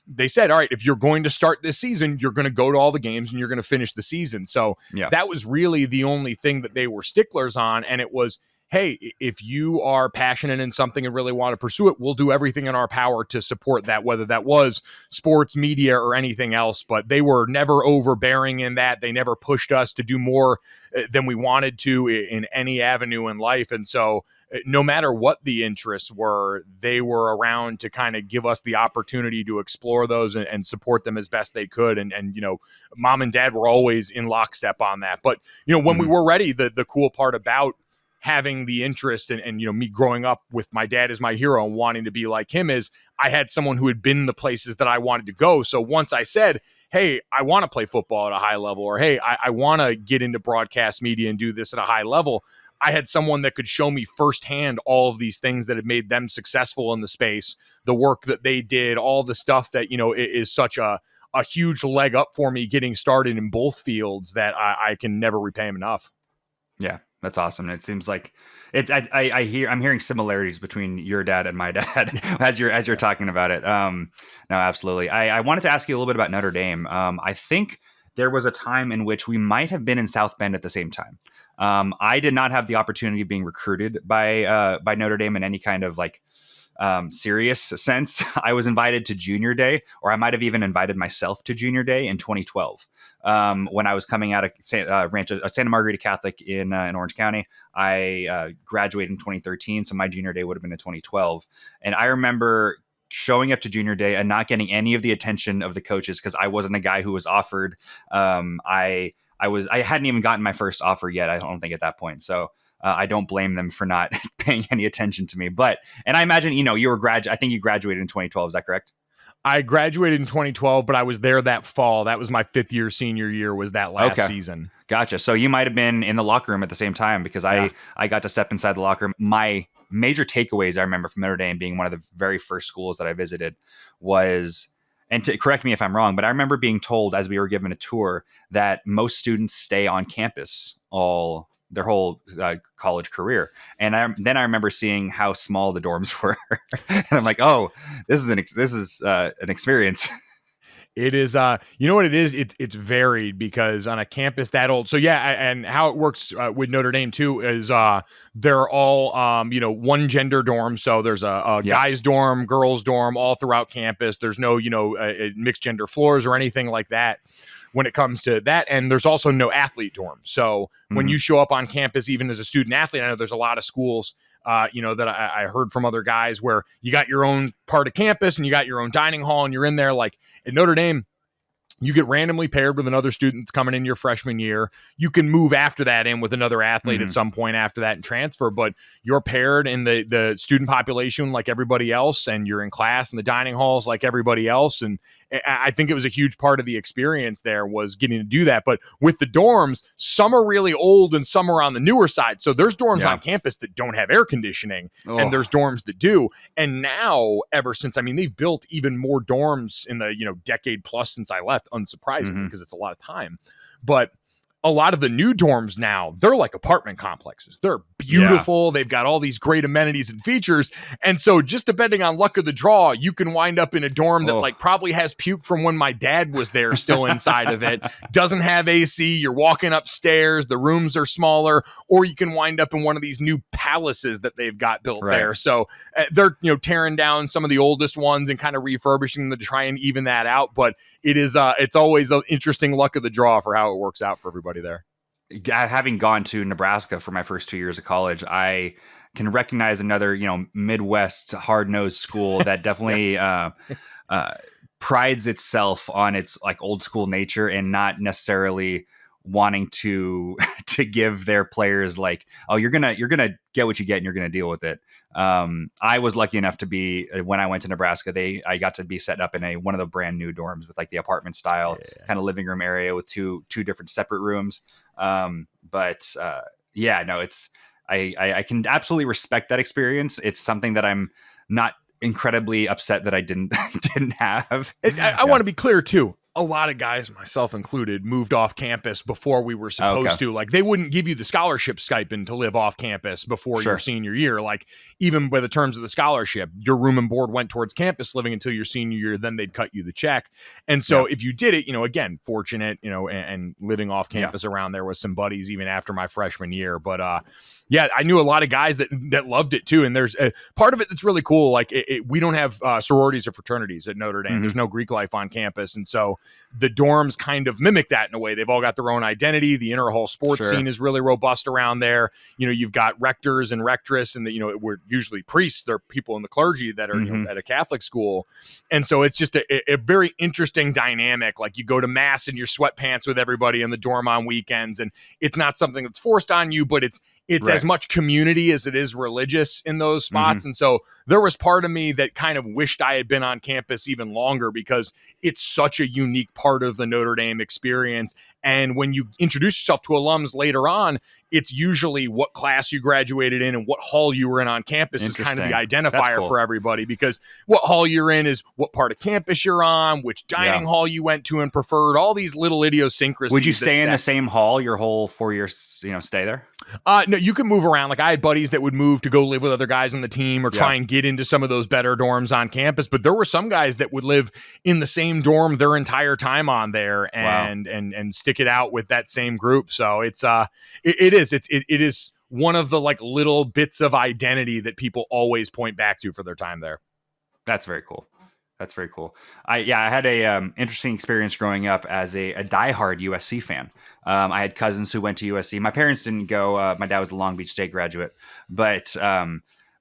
they said, all right, if you're going to start this season, you're going to go to all the games and you're going to finish the season. So that was really the only thing that they were sticklers on. And it was, hey, if you are passionate in something and really want to pursue it, we'll do everything in our power to support that, whether that was sports, media, or anything else. But they were never overbearing in that. They never pushed us to do more than we wanted to in any avenue in life. And so no matter what the interests were, they were around to kind of give us the opportunity to explore those and support them as best they could. And mom and dad were always in lockstep on that. But, when we were ready, the cool part about having the interest and me growing up with my dad as my hero and wanting to be like him is I had someone who had been in the places that I wanted to go. So once I said, hey, I want to play football at a high level, or hey, I want to get into broadcast media and do this at a high level, I had someone that could show me firsthand all of these things that had made them successful in the space, the work that they did, all the stuff that, is such a huge leg up for me getting started in both fields that I can never repay him enough. Yeah. That's awesome. It seems like I'm hearing similarities between your dad and my dad as you're talking about it. No, absolutely. I wanted to ask you a little bit about Notre Dame. I think there was a time in which we might have been in South Bend at the same time. I did not have the opportunity of being recruited by Notre Dame in any kind of like serious sense. I was invited to Junior Day, or I might have even invited myself to Junior Day in 2012 when I was coming out of Santa Margarita Catholic in Orange County. I graduated in 2013, so my Junior Day would have been in 2012. And I remember showing up to Junior Day and not getting any of the attention of the coaches because I wasn't a guy who was offered. I hadn't even gotten my first offer yet, I don't think, at that point. So I don't blame them for not paying any attention to me. And I imagine, I think you graduated in 2012. Is that correct? I graduated in 2012, but I was there that fall. That was my 5th year, senior year, was that last season. Gotcha. So you might have been in the locker room at the same time because I got to step inside the locker room. My major takeaways I remember from Notre Dame being one of the very first schools that I visited was, and to correct me if I'm wrong, but I remember being told as we were given a tour that most students stay on campus their whole college career. And then I remember seeing how small the dorms were. And I'm like, oh, this is an experience. It is, you know what it is? It's varied because on a campus that old. So and how it works with Notre Dame too is they're all, one gender dorm. So there's a guys dorm, girls dorm, all throughout campus. There's no, mixed gender floors or anything like that when it comes to that. And there's also no athlete dorm. So when you show up on campus, even as a student athlete, I know there's a lot of schools that I heard from other guys where you got your own part of campus and you got your own dining hall and you're in there. Like at Notre Dame, you get randomly paired with another student that's coming in your freshman year. You can move after that in with another athlete at some point after that and transfer, but you're paired in the student population like everybody else, and you're in class in the dining halls like everybody else. And I think it was a huge part of the experience there was getting to do that. But with the dorms, some are really old and some are on the newer side. So there's dorms on campus that don't have air conditioning and there's dorms that do. And now, ever since, they've built even more dorms in the, decade plus since I left, unsurprisingly, because it's a lot of time. But a lot of the new dorms now, they're like apartment complexes. They're beautiful. Yeah. They've got all these great amenities and features. And so just depending on luck of the draw, you can wind up in a dorm that probably has puke from when my dad was there still inside of it. Doesn't have AC. You're walking upstairs. The rooms are smaller. Or you can wind up in one of these new palaces that they've got built there. So they're tearing down some of the oldest ones and kind of refurbishing them to try and even that out. But it is it's always an interesting luck of the draw for how it works out for everybody there. Having gone to Nebraska for my first 2 years of college, I can recognize another, Midwest hard-nosed school that definitely prides itself on its like old school nature and not necessarily wanting to give their players like, oh, you're gonna get what you get and you're gonna deal with it. I was lucky enough to be, when I went to Nebraska, I got to be set up in one of the brand new dorms with like the apartment style kind of living room area with two different separate rooms. I can absolutely respect that experience. It's something that I'm not incredibly upset that I didn't have. I want to be clear too. A lot of guys, myself included, moved off campus before we were supposed to. Like, they wouldn't give you the scholarship stipend to live off campus before your senior year. Like, even by the terms of the scholarship, your room and board went towards campus living until your senior year. Then they'd cut you the check. And so if you did it, again, fortunate, and living off campus around there with some buddies even after my freshman year. But I knew a lot of guys that loved it too. And there's a part of it that's really cool. Like, we don't have sororities or fraternities at Notre Dame. There's no Greek life on campus. And so the dorms kind of mimic that in a way. They've all got their own identity. The inter-hall sports scene is really robust around there. You've got rectors and rectress, and we're usually priests. They're people in the clergy that are at a Catholic school. And so it's just a very interesting dynamic. Like, you go to mass in your sweatpants with everybody in the dorm on weekends, and it's not something that's forced on you, but it's as much community as it is religious in those spots. And so there was part of me that kind of wished I had been on campus even longer because it's such a unique unique part of the Notre Dame experience. And when you introduce yourself to alums later on, it's usually what class you graduated in and what hall you were in on campus is kind of the identifier for everybody, because what hall you're in is what part of campus you're on, which dining hall you went to and preferred, all these little idiosyncrasies. Would you stay in the same hall your whole 4 years, stay there? No, you can move around. Like, I had buddies that would move to go live with other guys on the team or try and get into some of those better dorms on campus. But there were some guys that would live in the same dorm their entire time on there and stick it out with that same group. So it is one of the like little bits of identity that people always point back to for their time there. That's very cool. That's very cool. I had a interesting experience growing up as a diehard USC fan. I had cousins who went to USC. My parents didn't go. My dad was a Long Beach State graduate, but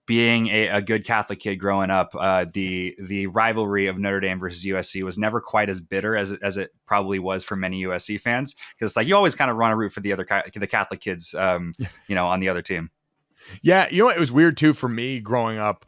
being a good Catholic kid growing up, the rivalry of Notre Dame versus USC was never quite as bitter as it probably was for many USC fans, because like you always kind of want to root for the Catholic kids, on the other team. Yeah, it was weird too for me growing up.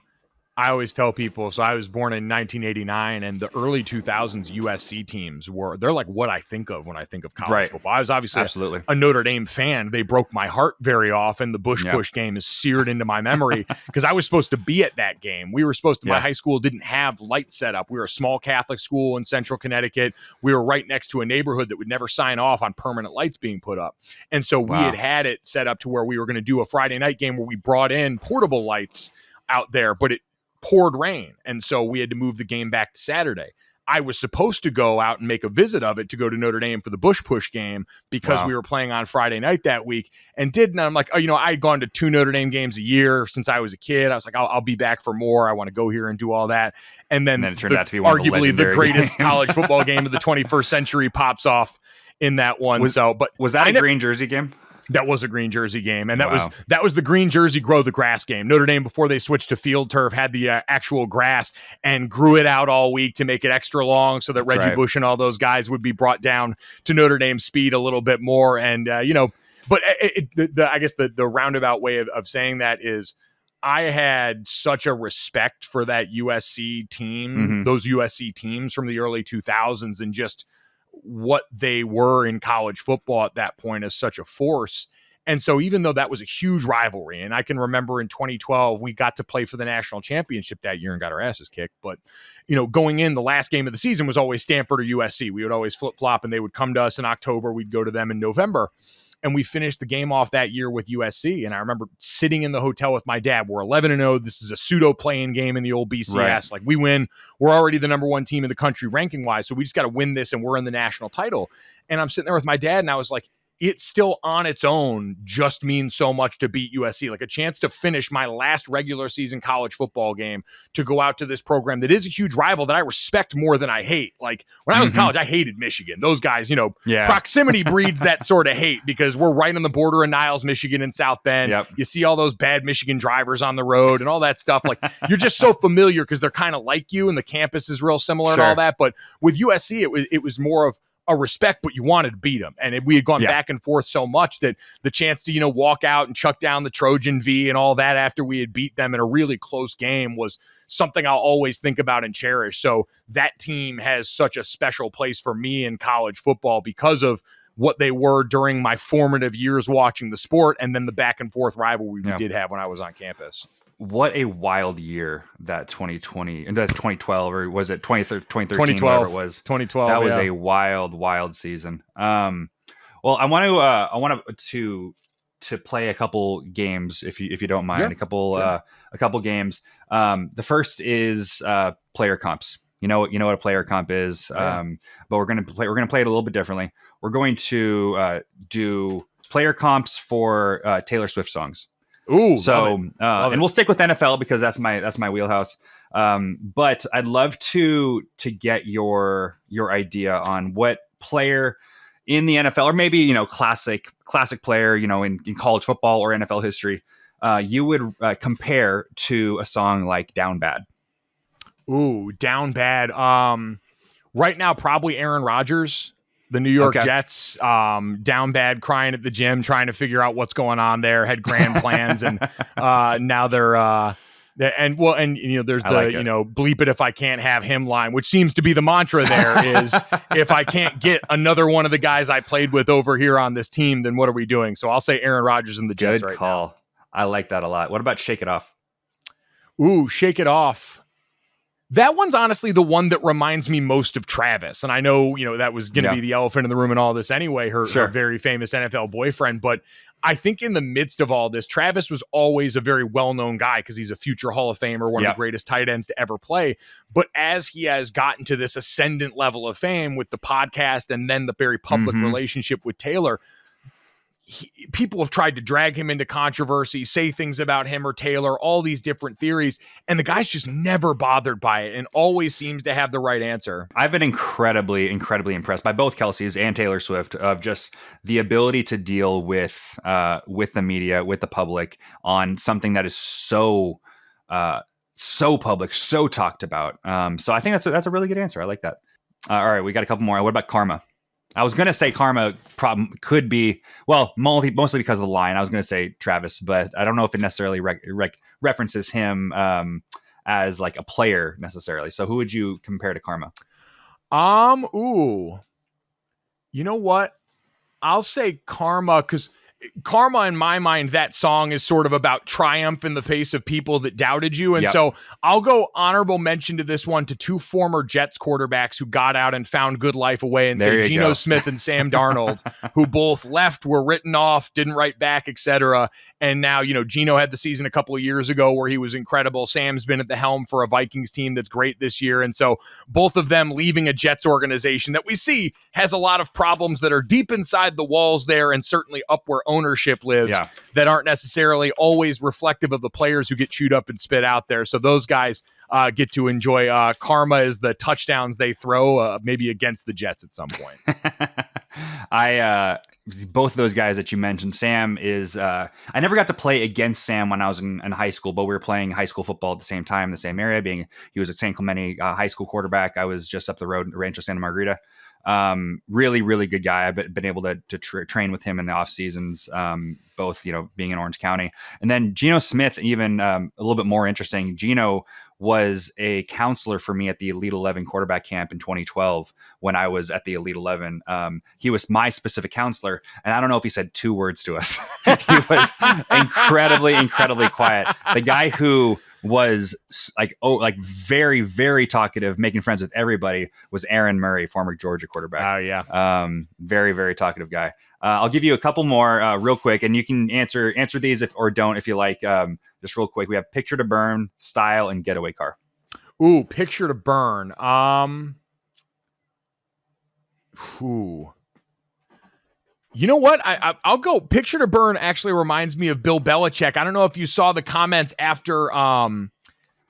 I always tell people, so I was born in 1989, and the early 2000s USC teams they're like what I think of when I think of college football. I was obviously a Notre Dame fan. They broke my heart very often. The push game is seared into my memory because I was supposed to be at that game. We were supposed to, my high school didn't have lights set up. We were a small Catholic school in central Connecticut. We were right next to a neighborhood that would never sign off on permanent lights being put up. And so we had it set up to where we were going to do a Friday night game where we brought in portable lights out there, but it poured rain, and so we had to move the game back to Saturday. I was supposed to go out and make a visit of it to go to Notre Dame for the push game because we were playing on Friday night that week, and didn't. I'm like, I had gone to 2 Notre Dame games a year since I was a kid. I was like, I'll be back for more. I want to go here and do all that. And then it turned out to be one arguably of the greatest college football game of the 21st century pops off in that one. Was that a green jersey game? That was a green jersey game, and that was the green jersey grow the grass game. Notre Dame, before they switched to field turf, had the actual grass and grew it out all week to make it extra long so that Reggie Bush and all those guys would be brought down to Notre Dame's speed a little bit more. And but I guess the roundabout way of saying that is, I had such a respect for that USC team, those USC teams from the early 2000s, and just what they were in college football at that point as such a force. And so even though that was a huge rivalry, and I can remember in 2012, we got to play for the national championship that year and got our asses kicked. But, going in, the last game of the season was always Stanford or USC. We would always flip-flop, and they would come to us in October. We'd go to them in November. And we finished the game off that year with USC. And I remember sitting in the hotel with my dad. We're 11-0. This is a pseudo playing game in the old BCS. Like, we win. We're already the number 1 team in the country ranking wise. So we just got to win this, and we're in the national title. And I'm sitting there with my dad, and I was like, it still on its own just means so much to beat USC. Like, a chance to finish my last regular season college football game, to go out to this program that is a huge rival that I respect more than I hate. Like, when I was in college, I hated Michigan. Those guys, proximity breeds that sort of hate, because we're right on the border of Niles, Michigan and South Bend. You see all those bad Michigan drivers on the road and all that stuff. Like, you're just so familiar because they're kind of like you, and the campus is real similar and all that. But with USC, it was more of a respect, but you wanted to beat them. And we had gone back and forth so much that the chance to, walk out and chuck down the Trojan V and all that after we had beat them in a really close game was something I'll always think about and cherish. So that team has such a special place for me in college football because of what they were during my formative years watching the sport, and then the back and forth rivalry we did have when I was on campus. What a wild year that 2020 and that 2012, or was it 2013, 2012, whatever it was. 2012. That was a wild season. Well, I want to play a couple games if you don't mind. A couple games. The first is player comps. You know what a player comp is. But we're gonna play it a little bit differently. We're going to do player comps for Taylor Swift songs. Ooh, so love it. And we'll stick with NFL because that's my wheelhouse. But I'd love to get your idea on what player in the NFL, or maybe classic player in college football or NFL history, you would compare to a song like "Down Bad." Ooh, "Down Bad." Right now, probably Aaron Rodgers. The New York Jets, down bad, crying at the gym, trying to figure out what's going on there, had grand plans, and now they're And there's I like it. bleep it if I can't have him line, which seems to be the mantra there is if I can't get another one of the guys I played with over here on this team, then what are we doing? So I'll say Aaron Rodgers and the Jets. Good call. Now. I like that a lot. What about Shake It Off? Ooh, Shake It Off. That one's honestly the one that reminds me most of Travis. And I know, that was going to be the elephant in the room and all this anyway, her very famous NFL boyfriend. But I think in the midst of all this, Travis was always a very well-known guy because he's a future Hall of Famer, one of the greatest tight ends to ever play. But as he has gotten to this ascendant level of fame with the podcast and then the very public relationship with Taylor, people have tried to drag him into controversy, say things about him or Taylor, all these different theories, and the guy's just never bothered by it and always seems to have the right answer. I've been incredibly, incredibly impressed by both Kelce's and Taylor Swift of just the ability to deal with the media, with the public on something that is so public, so talked about. So I think that's a really good answer. I like that. All right, we got a couple more. What about karma? I was going to say karma problem could be, mostly because of the line. I was going to say Travis, but I don't know if it necessarily references him as like a player necessarily. So who would you compare to karma? You know what? I'll say karma because karma, in my mind, that song is sort of about triumph in the face of people that doubted you. And so I'll go honorable mention to this one to two former Jets quarterbacks who got out and found good life away and say Geno Smith and Sam Darnold, who both left, were written off, didn't write back, etc. And now, Geno had the season a couple of years ago where he was incredible. Sam's been at the helm for a Vikings team that's great this year. And so both of them leaving a Jets organization that we see has a lot of problems that are deep inside the walls there and certainly up where ownership lives that aren't necessarily always reflective of the players who get chewed up and spit out there. So those guys get to enjoy karma as the touchdowns they throw, maybe against the Jets at some point. Both of those guys that you mentioned, Sam is, I never got to play against Sam when I was in high school, but we were playing high school football at the same time, in the same area, he was a San Clemente high school quarterback. I was just up the road in Rancho Santa Margarita. Really, really good guy. I've been able to train with him in the off seasons, both, being in Orange County. And then Geno Smith, even a little bit more interesting. Geno was a counselor for me at the Elite 11 quarterback camp in 2012 when I was at the Elite 11. He was my specific counselor, and I don't know if he said two words to us. He was incredibly, incredibly quiet. The guy who was very, very talkative, making friends with everybody, was Aaron Murray, former Georgia quarterback. Oh yeah. Very, very talkative guy. I'll give you a couple more real quick, and you can answer these if you like. Just real quick, we have picture to burn, style, and getaway car. Ooh, picture to burn. You know what? I'll go picture to burn. Actually reminds me of Bill Belichick. I don't know if you saw the comments after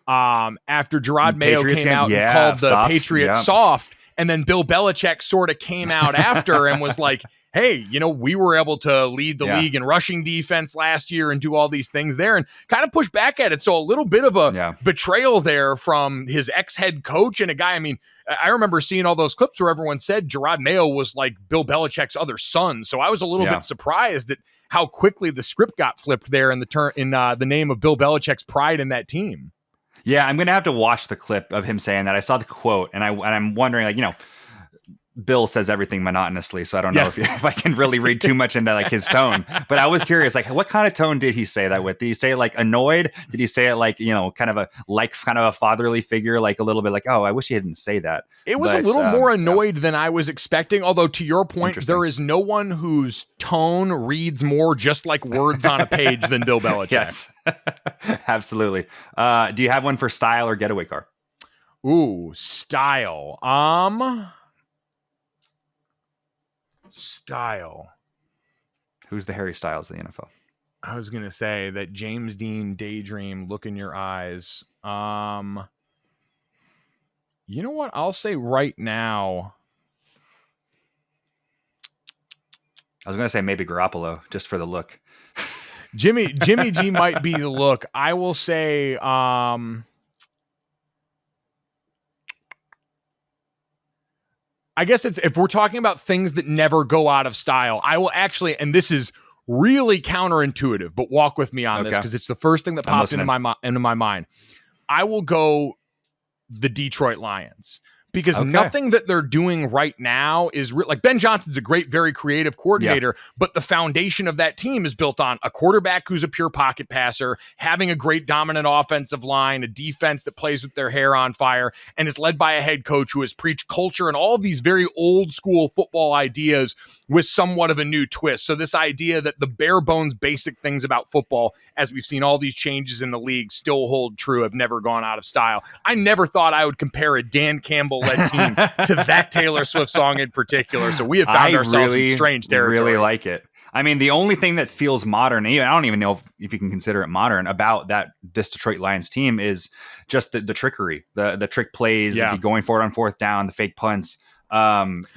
Gerard Mayo Patriots came out and called the Patriots soft. And then Bill Belichick sort of came out after and was like, hey, we were able to lead the league in rushing defense last year and do all these things there and kind of push back at it. So a little bit of a betrayal there from his ex-head coach and a guy. I mean, I remember seeing all those clips where everyone said Gerard Mayo was like Bill Belichick's other son. So I was a little bit surprised at how quickly the script got flipped there in the name of Bill Belichick's pride in that team. Yeah, I'm going to have to watch the clip of him saying that. I saw the quote, and I'm wondering, Bill says everything monotonously, so I don't know if I can really read too much into his tone. But I was curious, what kind of tone did he say that with? Did he say it annoyed? Did he say it kind of a fatherly figure, a little bit oh, I wish he didn't say that. It was a little more annoyed than I was expecting. Although to your point, there is no one whose tone reads more just like words on a page than Bill Belichick. Yes, absolutely. Do you have one for style or getaway car? Ooh, style. Style. Who's the Harry Styles of the NFL? I was going to say that James Dean daydream, look in your eyes. You know what? I'll say right now. I was going to say maybe Garoppolo, just for the look. Jimmy G might be the look. I will say, I guess if we're talking about things that never go out of style, I will actually, and this is really counterintuitive, but walk with me on this because it's the first thing that popped into my mind. I will go the Detroit Lions. Because nothing that they're doing right now is like Ben Johnson's a great, very creative coordinator, but the foundation of that team is built on a quarterback who's a pure pocket passer, having a great dominant offensive line, a defense that plays with their hair on fire, and is led by a head coach who has preached culture and all of these very old school football ideas with somewhat of a new twist. So this idea that the bare bones basic things about football, as we've seen all these changes in the league, still hold true, have never gone out of style. I never thought I would compare a Dan Campbell-led team to that Taylor Swift song in particular. So we have found ourselves in strange territory. I really like it. I mean, the only thing that feels modern, I don't even know if you can consider it modern, about this Detroit Lions team is just the trickery, the trick plays, the going for it on 4th down, the fake punts.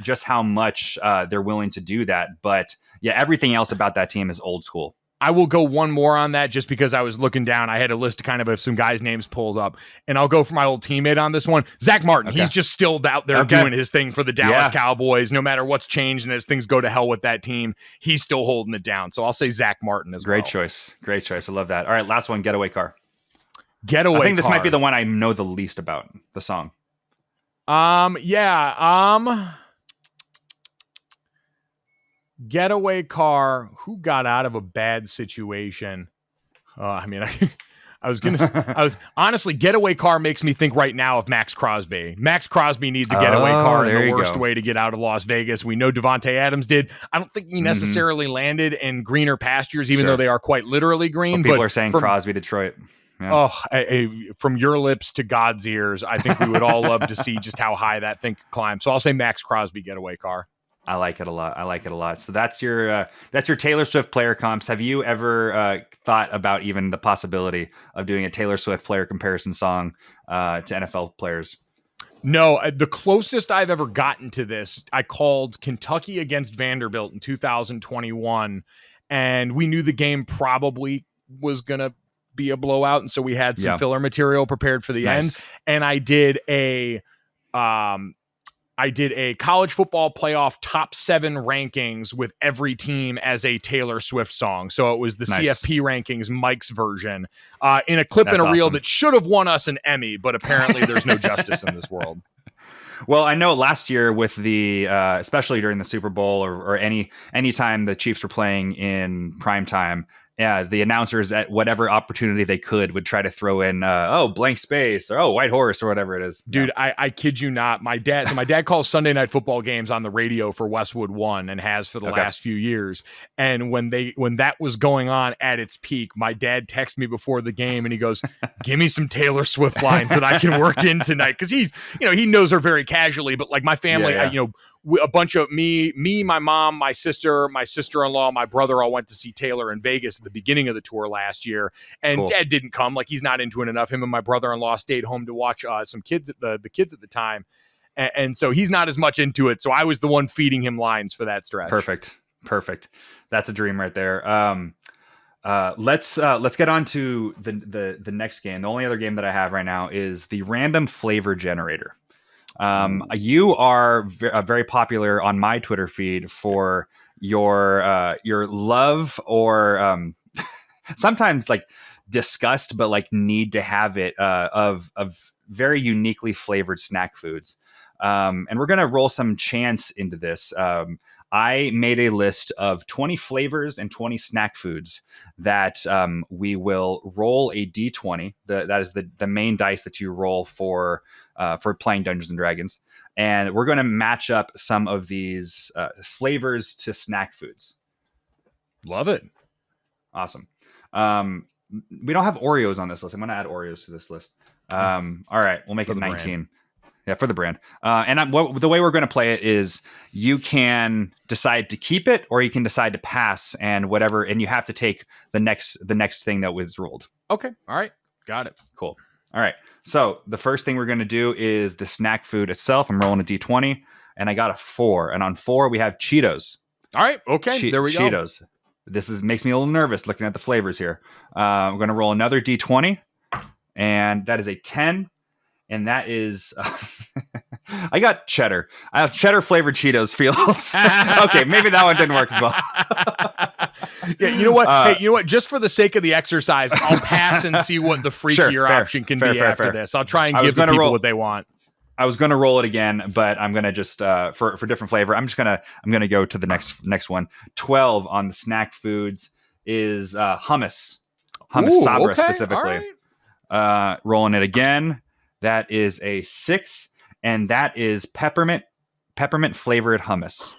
Just how much they're willing to do that. But yeah, everything else about that team is old school. I will go one more on that just because I was looking down. I had a list kind of some guys' names pulled up, and I'll go for my old teammate on this one. Zach Martin. He's just still out there doing his thing for the Dallas Cowboys. No matter what's changed and as things go to hell with that team, he's still holding it down. So I'll say Zach Martin as well. Great choice. I love that. All right, last one, Getaway Car. I think this might be the one I know the least about, the song. Getaway Car, who got out of a bad situation? Honestly, Getaway Car makes me think right now of Max Crosby. Max Crosby needs a getaway car in the worst way to get out of Las Vegas. We know Devontae Adams did. I don't think he necessarily landed in greener pastures, even though they are quite literally green. But people are saying Crosby, Detroit. Yeah. From your lips to God's ears, I think we would all love to see just how high that thing could climb. So I'll say Max Crosby, Getaway Car. I like it a lot. So that's your Taylor Swift player comps. Have you ever thought about even the possibility of doing a Taylor Swift player comparison song to NFL players? No, the closest I've ever gotten to this, I called Kentucky against Vanderbilt in 2021, and we knew the game probably was going to be a blowout, and so we had some filler material prepared for the end, and I did a college football playoff top 7 rankings with every team as a Taylor Swift song. So it was the CFP rankings, Mike's version, in a clip and a reel that should have won us an Emmy, but apparently there's no justice in this world. Well, I know last year with the, especially during the Super Bowl or any time the Chiefs were playing in prime time, the announcers at whatever opportunity they could would try to throw in, blank space or white horse or whatever it is. Dude, I kid you not. My dad calls Sunday night football games on the radio for Westwood One and has for the last few years. And when that was going on at its peak, my dad texted me before the game and he goes, "Give me some Taylor Swift lines that I can work in tonight." Cause he knows her very casually, but like my family, a bunch of me, my mom, my sister, my sister-in-law, my brother all went to see Taylor in Vegas at the beginning of the tour last year. And Dad didn't come. Like, he's not into it enough. Him and my brother-in-law stayed home to watch some kids at the kids at the time. And so he's not as much into it. So I was the one feeding him lines for that stretch. Perfect. That's a dream right there. Let's get on to the next game. The only other game that I have right now is the random flavor generator. You are very popular on my Twitter feed for your love or sometimes like disgust, but like need to have it of very uniquely flavored snack foods. And we're gonna roll some chance into this. I made a list of 20 flavors and 20 snack foods that we will roll a D20. That is the main dice that you roll for playing Dungeons and Dragons. And we're going to match up some of these flavors to snack foods. Love it. Awesome. We don't have Oreos on this list. I'm going to add Oreos to this list. All right. We'll make it 19. Brand. Yeah, for the brand. The way we're going to play it is you can decide to keep it or you can decide to pass and whatever. And you have to take the next thing that was rolled. Okay. All right. Got it. Cool. All right. So the first thing we're going to do is the snack food itself. I'm rolling a D20 and I got a 4. And on 4, we have Cheetos. All right. Okay. There we go. Cheetos. This makes me a little nervous looking at the flavors here. I'm going to roll another D20 and that is a 10. And that is I got cheddar. I have cheddar flavored Cheetos feels. Okay, maybe that one didn't work as well. Yeah, you know what? Hey, you know what? Just for the sake of the exercise, I'll pass and see what the freakier option can be after this. I'll try and give the people what they want. I was gonna roll it again, but I'm gonna just for different flavor. I'm gonna go to the next one. 12 on the snack foods is hummus sabra specifically. Right. Rolling it again. That is a 6, and that is peppermint flavored hummus.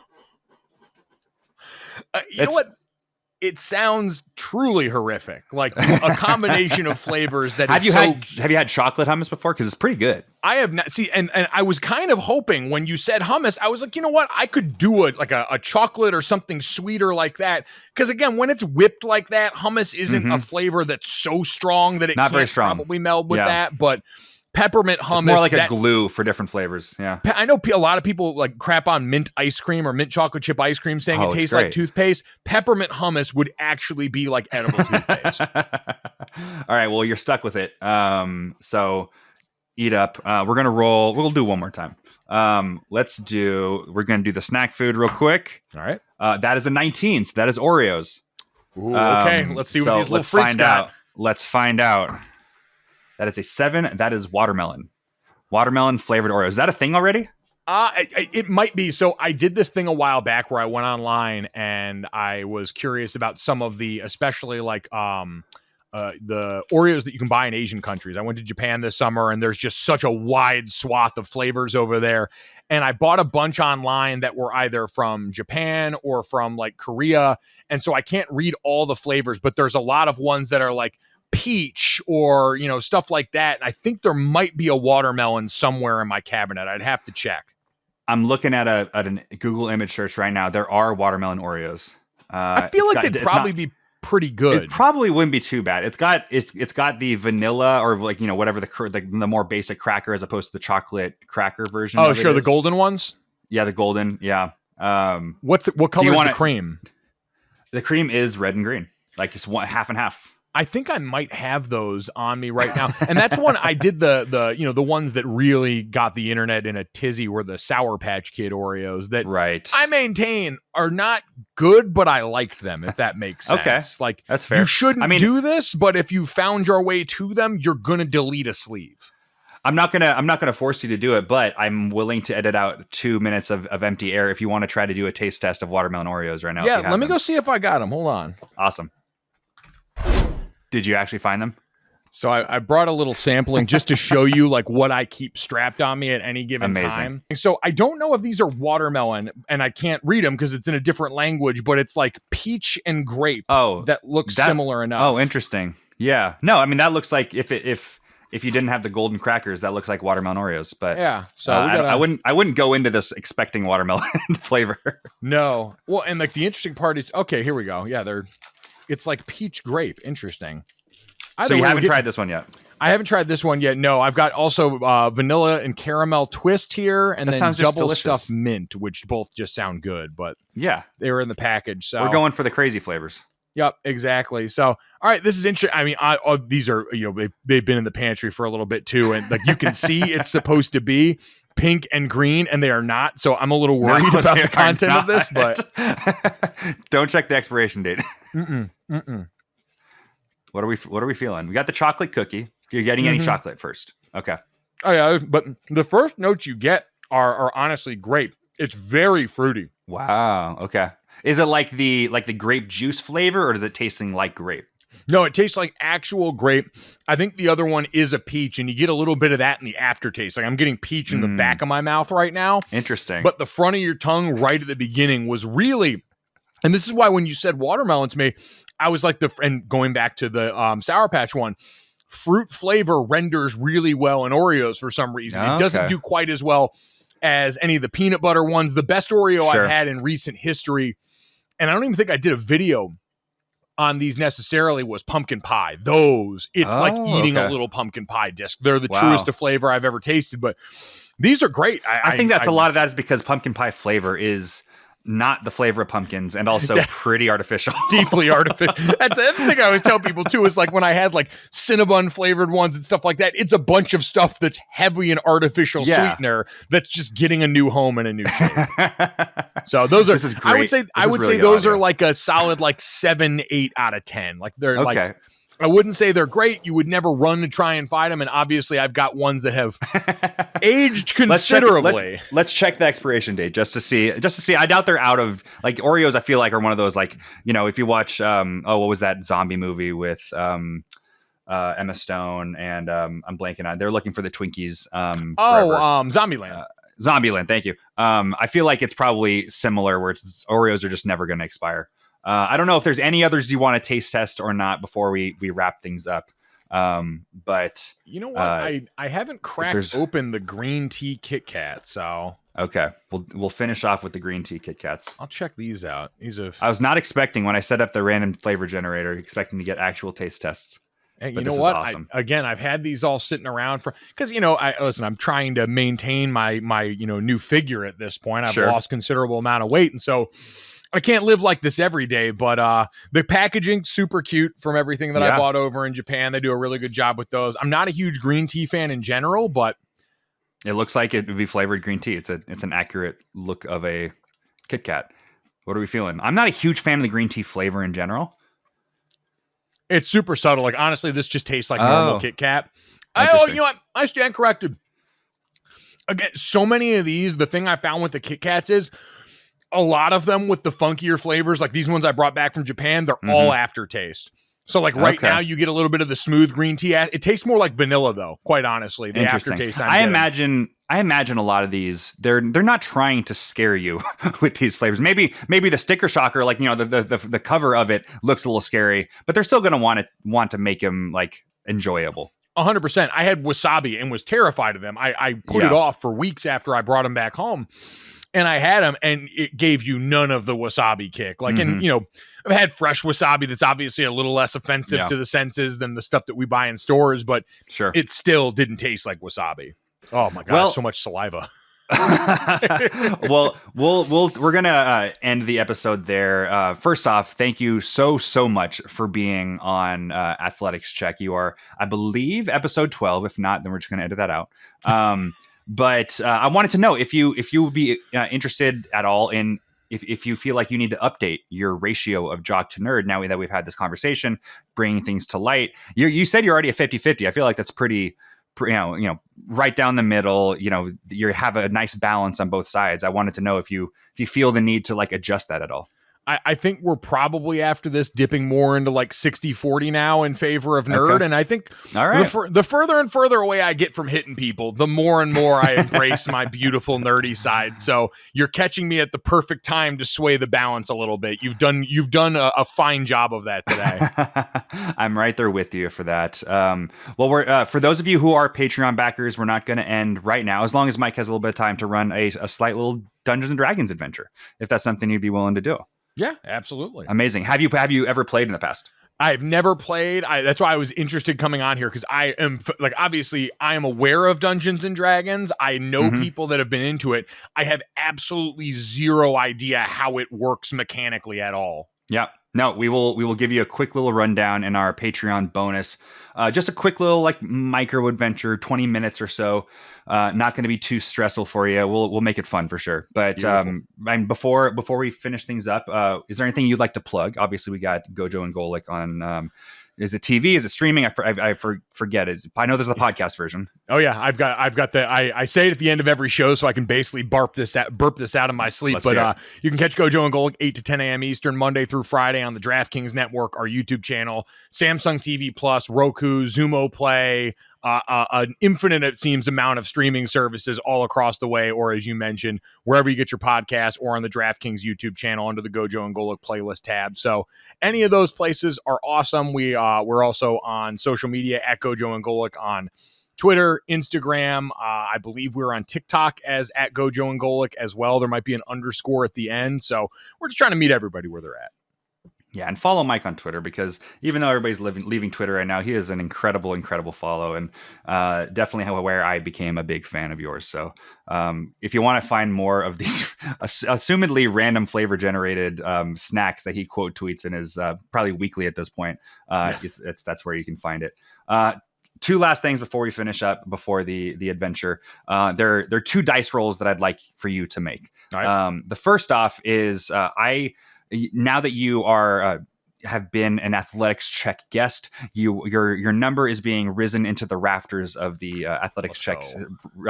You know what? It sounds truly horrific, like a combination of flavors that have you had chocolate hummus before? Because it's pretty good. I have not. See, and I was kind of hoping when you said hummus, I was like, you know what? I could do a chocolate or something sweeter like that. Because again, when it's whipped like that, hummus isn't a flavor that's so strong that it not can't very strong. Probably meld with that. But peppermint hummus, it's more like a glue for different flavors. Yeah, I know a lot of people like crap on mint ice cream or mint chocolate chip ice cream, saying it tastes like toothpaste. Peppermint hummus would actually be like edible toothpaste. All right, well, you're stuck with it. So eat up. We're gonna roll. We'll do one more time. We're gonna do the snack food real quick. All right. That is a 19. So that is Oreos. Ooh, okay, let's see what these little freaks got. Let's find out. That is a 7. That is watermelon. Watermelon flavored Oreo. Is that a thing already? It might be. So I did this thing a while back where I went online and I was curious about some of the, especially like the Oreos that you can buy in Asian countries. I went to Japan this summer and there's just such a wide swath of flavors over there. And I bought a bunch online that were either from Japan or from like Korea. And so I can't read all the flavors, but there's a lot of ones that are like peach or, you know, stuff like that. And I think there might be a watermelon somewhere in my cabinet. I'd have to check. I'm looking at a Google image search right now. There are watermelon Oreos. I feel like they'd probably be pretty good. It probably wouldn't be too bad. It's got the vanilla or like, you know, whatever the more basic cracker as opposed to the chocolate cracker version. Oh, sure, the golden ones. Yeah, the golden. Yeah. What color is the cream? The cream is red and green. Like it's half and half. I think I might have those on me right now. And that's one I did the ones that really got the internet in a tizzy were the Sour Patch Kid Oreos that I maintain are not good, but I liked them, if that makes sense. Okay. Like that's fair. You shouldn't do this, but if you found your way to them, you're going to delete a sleeve. I'm not gonna force you to do it, but I'm willing to edit out 2 minutes of empty air if you want to try to do a taste test of watermelon Oreos right now. Yeah, let me go see if I got them. Hold on. Awesome. Did you actually find them? So I brought a little sampling just to show you like what I keep strapped on me at any given time. So I don't know if these are watermelon, and I can't read them because it's in a different language, but it's like peach and grape. Oh, that looks similar enough. Oh, interesting. Yeah. No, I mean that looks like if you didn't have the golden crackers, that looks like watermelon Oreos. But yeah, so I wouldn't go into this expecting watermelon flavor. No. Well, and like the interesting part is, okay, here we go. Yeah, it's like peach grape. Interesting. So you haven't tried this one yet? I haven't tried this one yet. No, I've got also vanilla and caramel twist here, and then double stuffed mint, which both just sound good. But yeah, they were in the package. So we're going for the crazy flavors. Yep, exactly. So, all right, this is interesting. I mean, these are, you know, they've been in the pantry for a little bit too, and like you can see, it's supposed to be pink and green, and they are not. So I'm a little worried about the content of this, but don't check the expiration date. Mm-mm. What are we feeling? We got the chocolate cookie. You're getting any chocolate first. Okay. Oh yeah, but the first notes you get are honestly grape. It's very fruity. Wow. Okay. Is it like the grape juice flavor, or does it tasting like grape? No, it tastes like actual grape. I think the other one is a peach, and you get a little bit of that in the aftertaste. Like I'm getting peach in the back of my mouth right now. Interesting. But the front of your tongue right at the beginning was really, and this is why when you said watermelon to me, I was like and going back to the Sour Patch one, fruit flavor renders really well in Oreos for some reason. It doesn't do quite as well as any of the peanut butter ones. The best Oreo I've had in recent history, and I don't even think I did a video on these necessarily, was pumpkin pie. It's like eating a little pumpkin pie disc. They're the truest of flavor I've ever tasted, but these are great. I think that's a lot of that is because pumpkin pie flavor is not the flavor of pumpkins, and also pretty artificial. Deeply artificial. That's the thing I always tell people too, is like when I had like Cinnabon flavored ones and stuff like that, it's a bunch of stuff that's heavy in artificial sweetener that's just getting a new home and a new shape. So those are, this is great. I would say those are like a solid like 7, 8 out of 10. Like they're like, I wouldn't say they're great. You would never run to try and find them. And obviously I've got ones that have aged considerably. Let's check the expiration date just to see. I doubt they're out of, like, Oreos, I feel like are one of those, like, you know, if you watch, what was that zombie movie with Emma Stone and I'm blanking on, they're looking for the Twinkies. Zombieland. Zombieland. Thank you. I feel like it's probably similar where Oreos are just never going to expire. I don't know if there's any others you want to taste test or not before we wrap things up. But you know what? I haven't cracked open the green tea Kit Kat, so okay, we'll finish off with the green tea Kit Kats. I'll check these out. I was not expecting, when I set up the random flavor generator, expecting to get actual taste tests. And you know what? Awesome. I've had these all sitting around because, you know, I'm trying to maintain my new figure at this point. I've lost considerable amount of weight, and so I can't live like this every day, but the packaging, super cute from everything that I bought over in Japan. They do a really good job with those. I'm not a huge green tea fan in general, but it looks like it would be flavored green tea. It's an accurate look of a Kit Kat. What are we feeling? I'm not a huge fan of the green tea flavor in general. It's super subtle. Like, honestly, this just tastes like normal Kit Kat. You know what? I stand corrected. Again, so many of these, the thing I found with the Kit Kats is a lot of them with the funkier flavors, like these ones I brought back from Japan, they're all aftertaste. So like right now you get a little bit of the smooth green tea. It tastes more like vanilla though, quite honestly. The aftertaste. I imagine a lot of these, they're not trying to scare you with these flavors. Maybe the sticker shocker, like, you know, the cover of it looks a little scary, but they're still going to want to make them like enjoyable. 100%. I had wasabi and was terrified of them. I put it off for weeks after I brought them back home. And I had them, and it gave you none of the wasabi kick. Like, and you know, I've had fresh wasabi that's obviously a little less offensive to the senses than the stuff that we buy in stores, but it still didn't taste like wasabi. Oh my god, so much saliva. Well, we're gonna end the episode there. First off, thank you so much for being on Athletics Check. You are, I believe, episode 12. If not, then we're just gonna edit that out. But I wanted to know if you would be interested at all in if you feel like you need to update your ratio of jock to nerd now that we've had this conversation, bringing things to light. You said you're already a 50-50. I feel like that's pretty you know, right down the middle. You know, you have a nice balance on both sides. I wanted to know if you feel the need to like adjust that at all. I think we're probably after this dipping more into like 60-40 now in favor of nerd. Okay. And I think the further and further away I get from hitting people, the more and more I embrace my beautiful nerdy side. So you're catching me at the perfect time to sway the balance a little bit. You've done a fine job of that today. I'm right there with you for that. Well, we're for those of you who are Patreon backers, we're not going to end right now, as long as Mike has a little bit of time to run a slight little Dungeons and Dragons adventure, if that's something you'd be willing to do. Yeah, absolutely. Amazing. Have you ever played in the past? I've never played. That's why I was interested coming on here, because I am like, obviously I am aware of Dungeons and Dragons. I know people that have been into it. I have absolutely zero idea how it works mechanically at all. Yeah. No, we will give you a quick little rundown in our Patreon bonus. Just a quick little like micro adventure, 20 minutes or so. Not going to be too stressful for you. We'll make it fun for sure. But and before we finish things up, is there anything you'd like to plug? Obviously, we got Gojo and Golic on. Is it TV? Is it streaming? I forget. I know there's a podcast version. Oh yeah, I've got the. I say it at the end of every show, so I can basically burp this out of my sleep. But you can catch Gojo and Golic 8 to 10 a.m. Eastern, Monday through Friday on the DraftKings Network, our YouTube channel, Samsung TV Plus, Roku, Xumo Play, an infinite, it seems, amount of streaming services all across the way, or as you mentioned, wherever you get your podcasts, or on the DraftKings YouTube channel under the Gojo and Golic playlist tab. So any of those places are awesome. We're also on social media at Gojo and Golic on Twitter, Instagram. I believe we're on TikTok as at Gojo and Golic as well. There might be an underscore at the end. So we're just trying to meet everybody where they're at. Yeah, and follow Mike on Twitter, because even though everybody's leaving Twitter right now, he is an incredible follow, and definitely where I became a big fan of yours. So if you want to find more of these assumedly random flavor generated snacks that he quote tweets and is probably weekly at this point, that's where you can find it. Two last things before we finish up, before the adventure. There are two dice rolls that I'd like for you to make. All right. The first off is now that you are have been an athletics check guest, your number is being risen into the rafters of the athletics checks.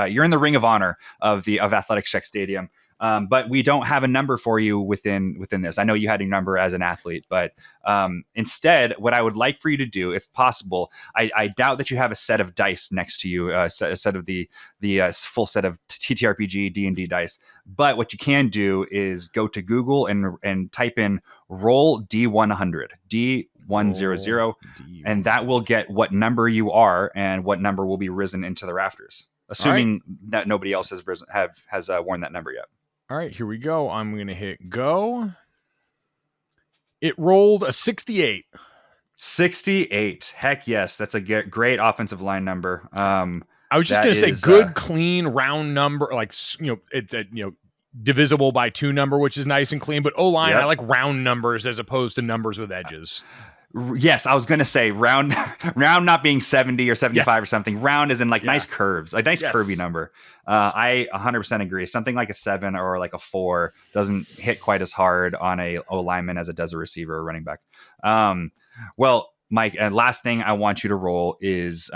You're in the ring of honor of athletics check stadium. But we don't have a number for you within this. I know you had a number as an athlete, but instead, what I would like for you to do, if possible, I doubt that you have a set of dice next to you, a set of the full set of TTRPG D&D dice. But what you can do is go to Google and type in roll D100, D100, and that will get what number you are and what number will be risen into the rafters, assuming that nobody else has worn that number yet. All right, here we go. I'm going to hit go. It rolled a 68. 68. Heck yes. That's a great offensive line number. I was just going to say good, clean, round number. Like, it's a, divisible by 2 number, which is nice and clean. But O-line, I like round numbers as opposed to numbers with edges. Yes, I was going to say round not being 70 or 75 or something. Round is in nice curves, a nice curvy number. I 100% agree. Something like a 7 or like a 4 doesn't hit quite as hard on a O-lineman as it does a receiver or running back. Well, Mike, and last thing I want you to roll is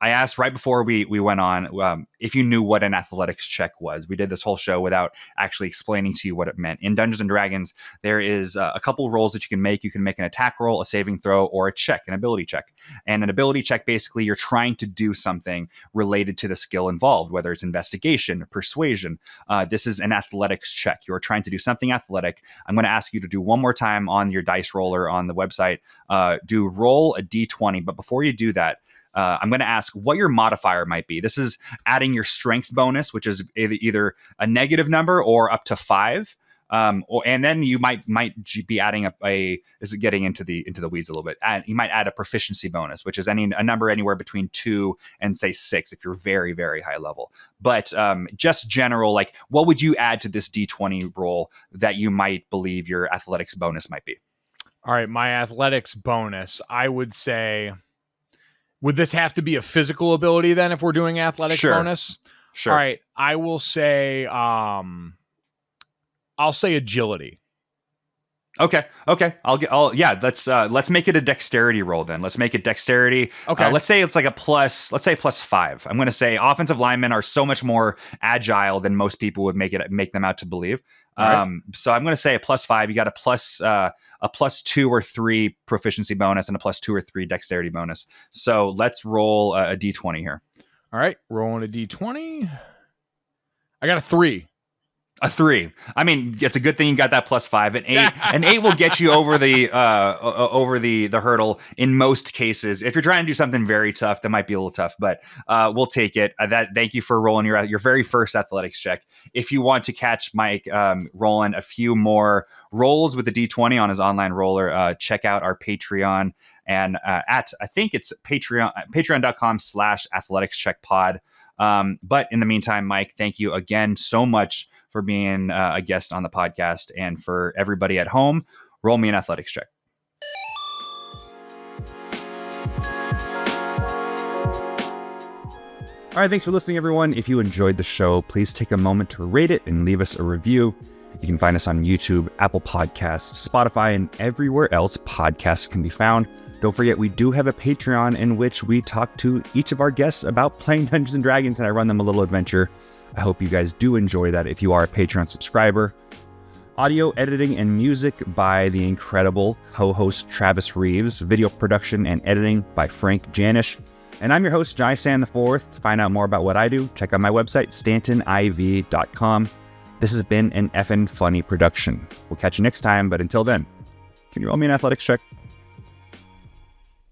I asked right before we went on if you knew what an athletics check was. We did this whole show without actually explaining to you what it meant. In Dungeons and Dragons, there is a couple rolls that you can make. You can make an attack roll, a saving throw, or a check, an ability check. And an ability check, basically, you're trying to do something related to the skill involved, whether it's investigation, persuasion. This is an athletics check. You're trying to do something athletic. I'm going to ask you to do one more time on your dice roller on the website. Do roll a d20, but before you do that, I'm going to ask what your modifier might be. This is adding your strength bonus, which is either a negative number or up to 5. And then you might be adding this is getting into the weeds a little bit. You might add a proficiency bonus, which is a number anywhere between 2 and say 6 if you're very, very high level. But just general, like, what would you add to this D20 roll that you might believe your athletics bonus might be? All right, my athletics bonus, I would say, would this have to be a physical ability then if we're doing athletics bonus? Sure. All right, I will say, I'll say agility. Okay. Let's make it a dexterity roll then. Let's make it dexterity. Okay. Let's say it's like +5. I'm going to say offensive linemen are so much more agile than most people would make them out to believe. Right. So I'm going to say a +5. You got a +2 or 3 proficiency bonus and a +2 or 3 dexterity bonus. So let's roll a d20 here. All right, rolling a d20. I got a 3. A 3. I mean, it's a good thing you got that +5. An 8. An 8 will get you over the hurdle in most cases. If you're trying to do something very tough, that might be a little tough, but we'll take it. Thank you for rolling your very first athletics check. If you want to catch Mike rolling a few more rolls with the D20 on his online roller, check out our Patreon and I think it's patreon.com/athletics-check-pod. But in the meantime, Mike, thank you again so much for being a guest on the podcast. And for everybody at home, roll me an athletics check. All right, thanks for listening, everyone. If you enjoyed the show, please take a moment to rate it and leave us a review. You can find us on YouTube, Apple Podcasts, Spotify, and everywhere else podcasts can be found. Don't forget, we do have a Patreon in which we talk to each of our guests about playing Dungeons & Dragons, and I run them a little adventure. I hope you guys do enjoy that if you are a Patreon subscriber. Audio editing and music by the incredible co-host Travis Reeves. Video production and editing by Frank Janisch. And I'm your host, Stanton IV. To find out more about what I do, check out my website, StantonIV.com. This has been an effing funny production. We'll catch you next time, but until then, can you roll me an athletics check?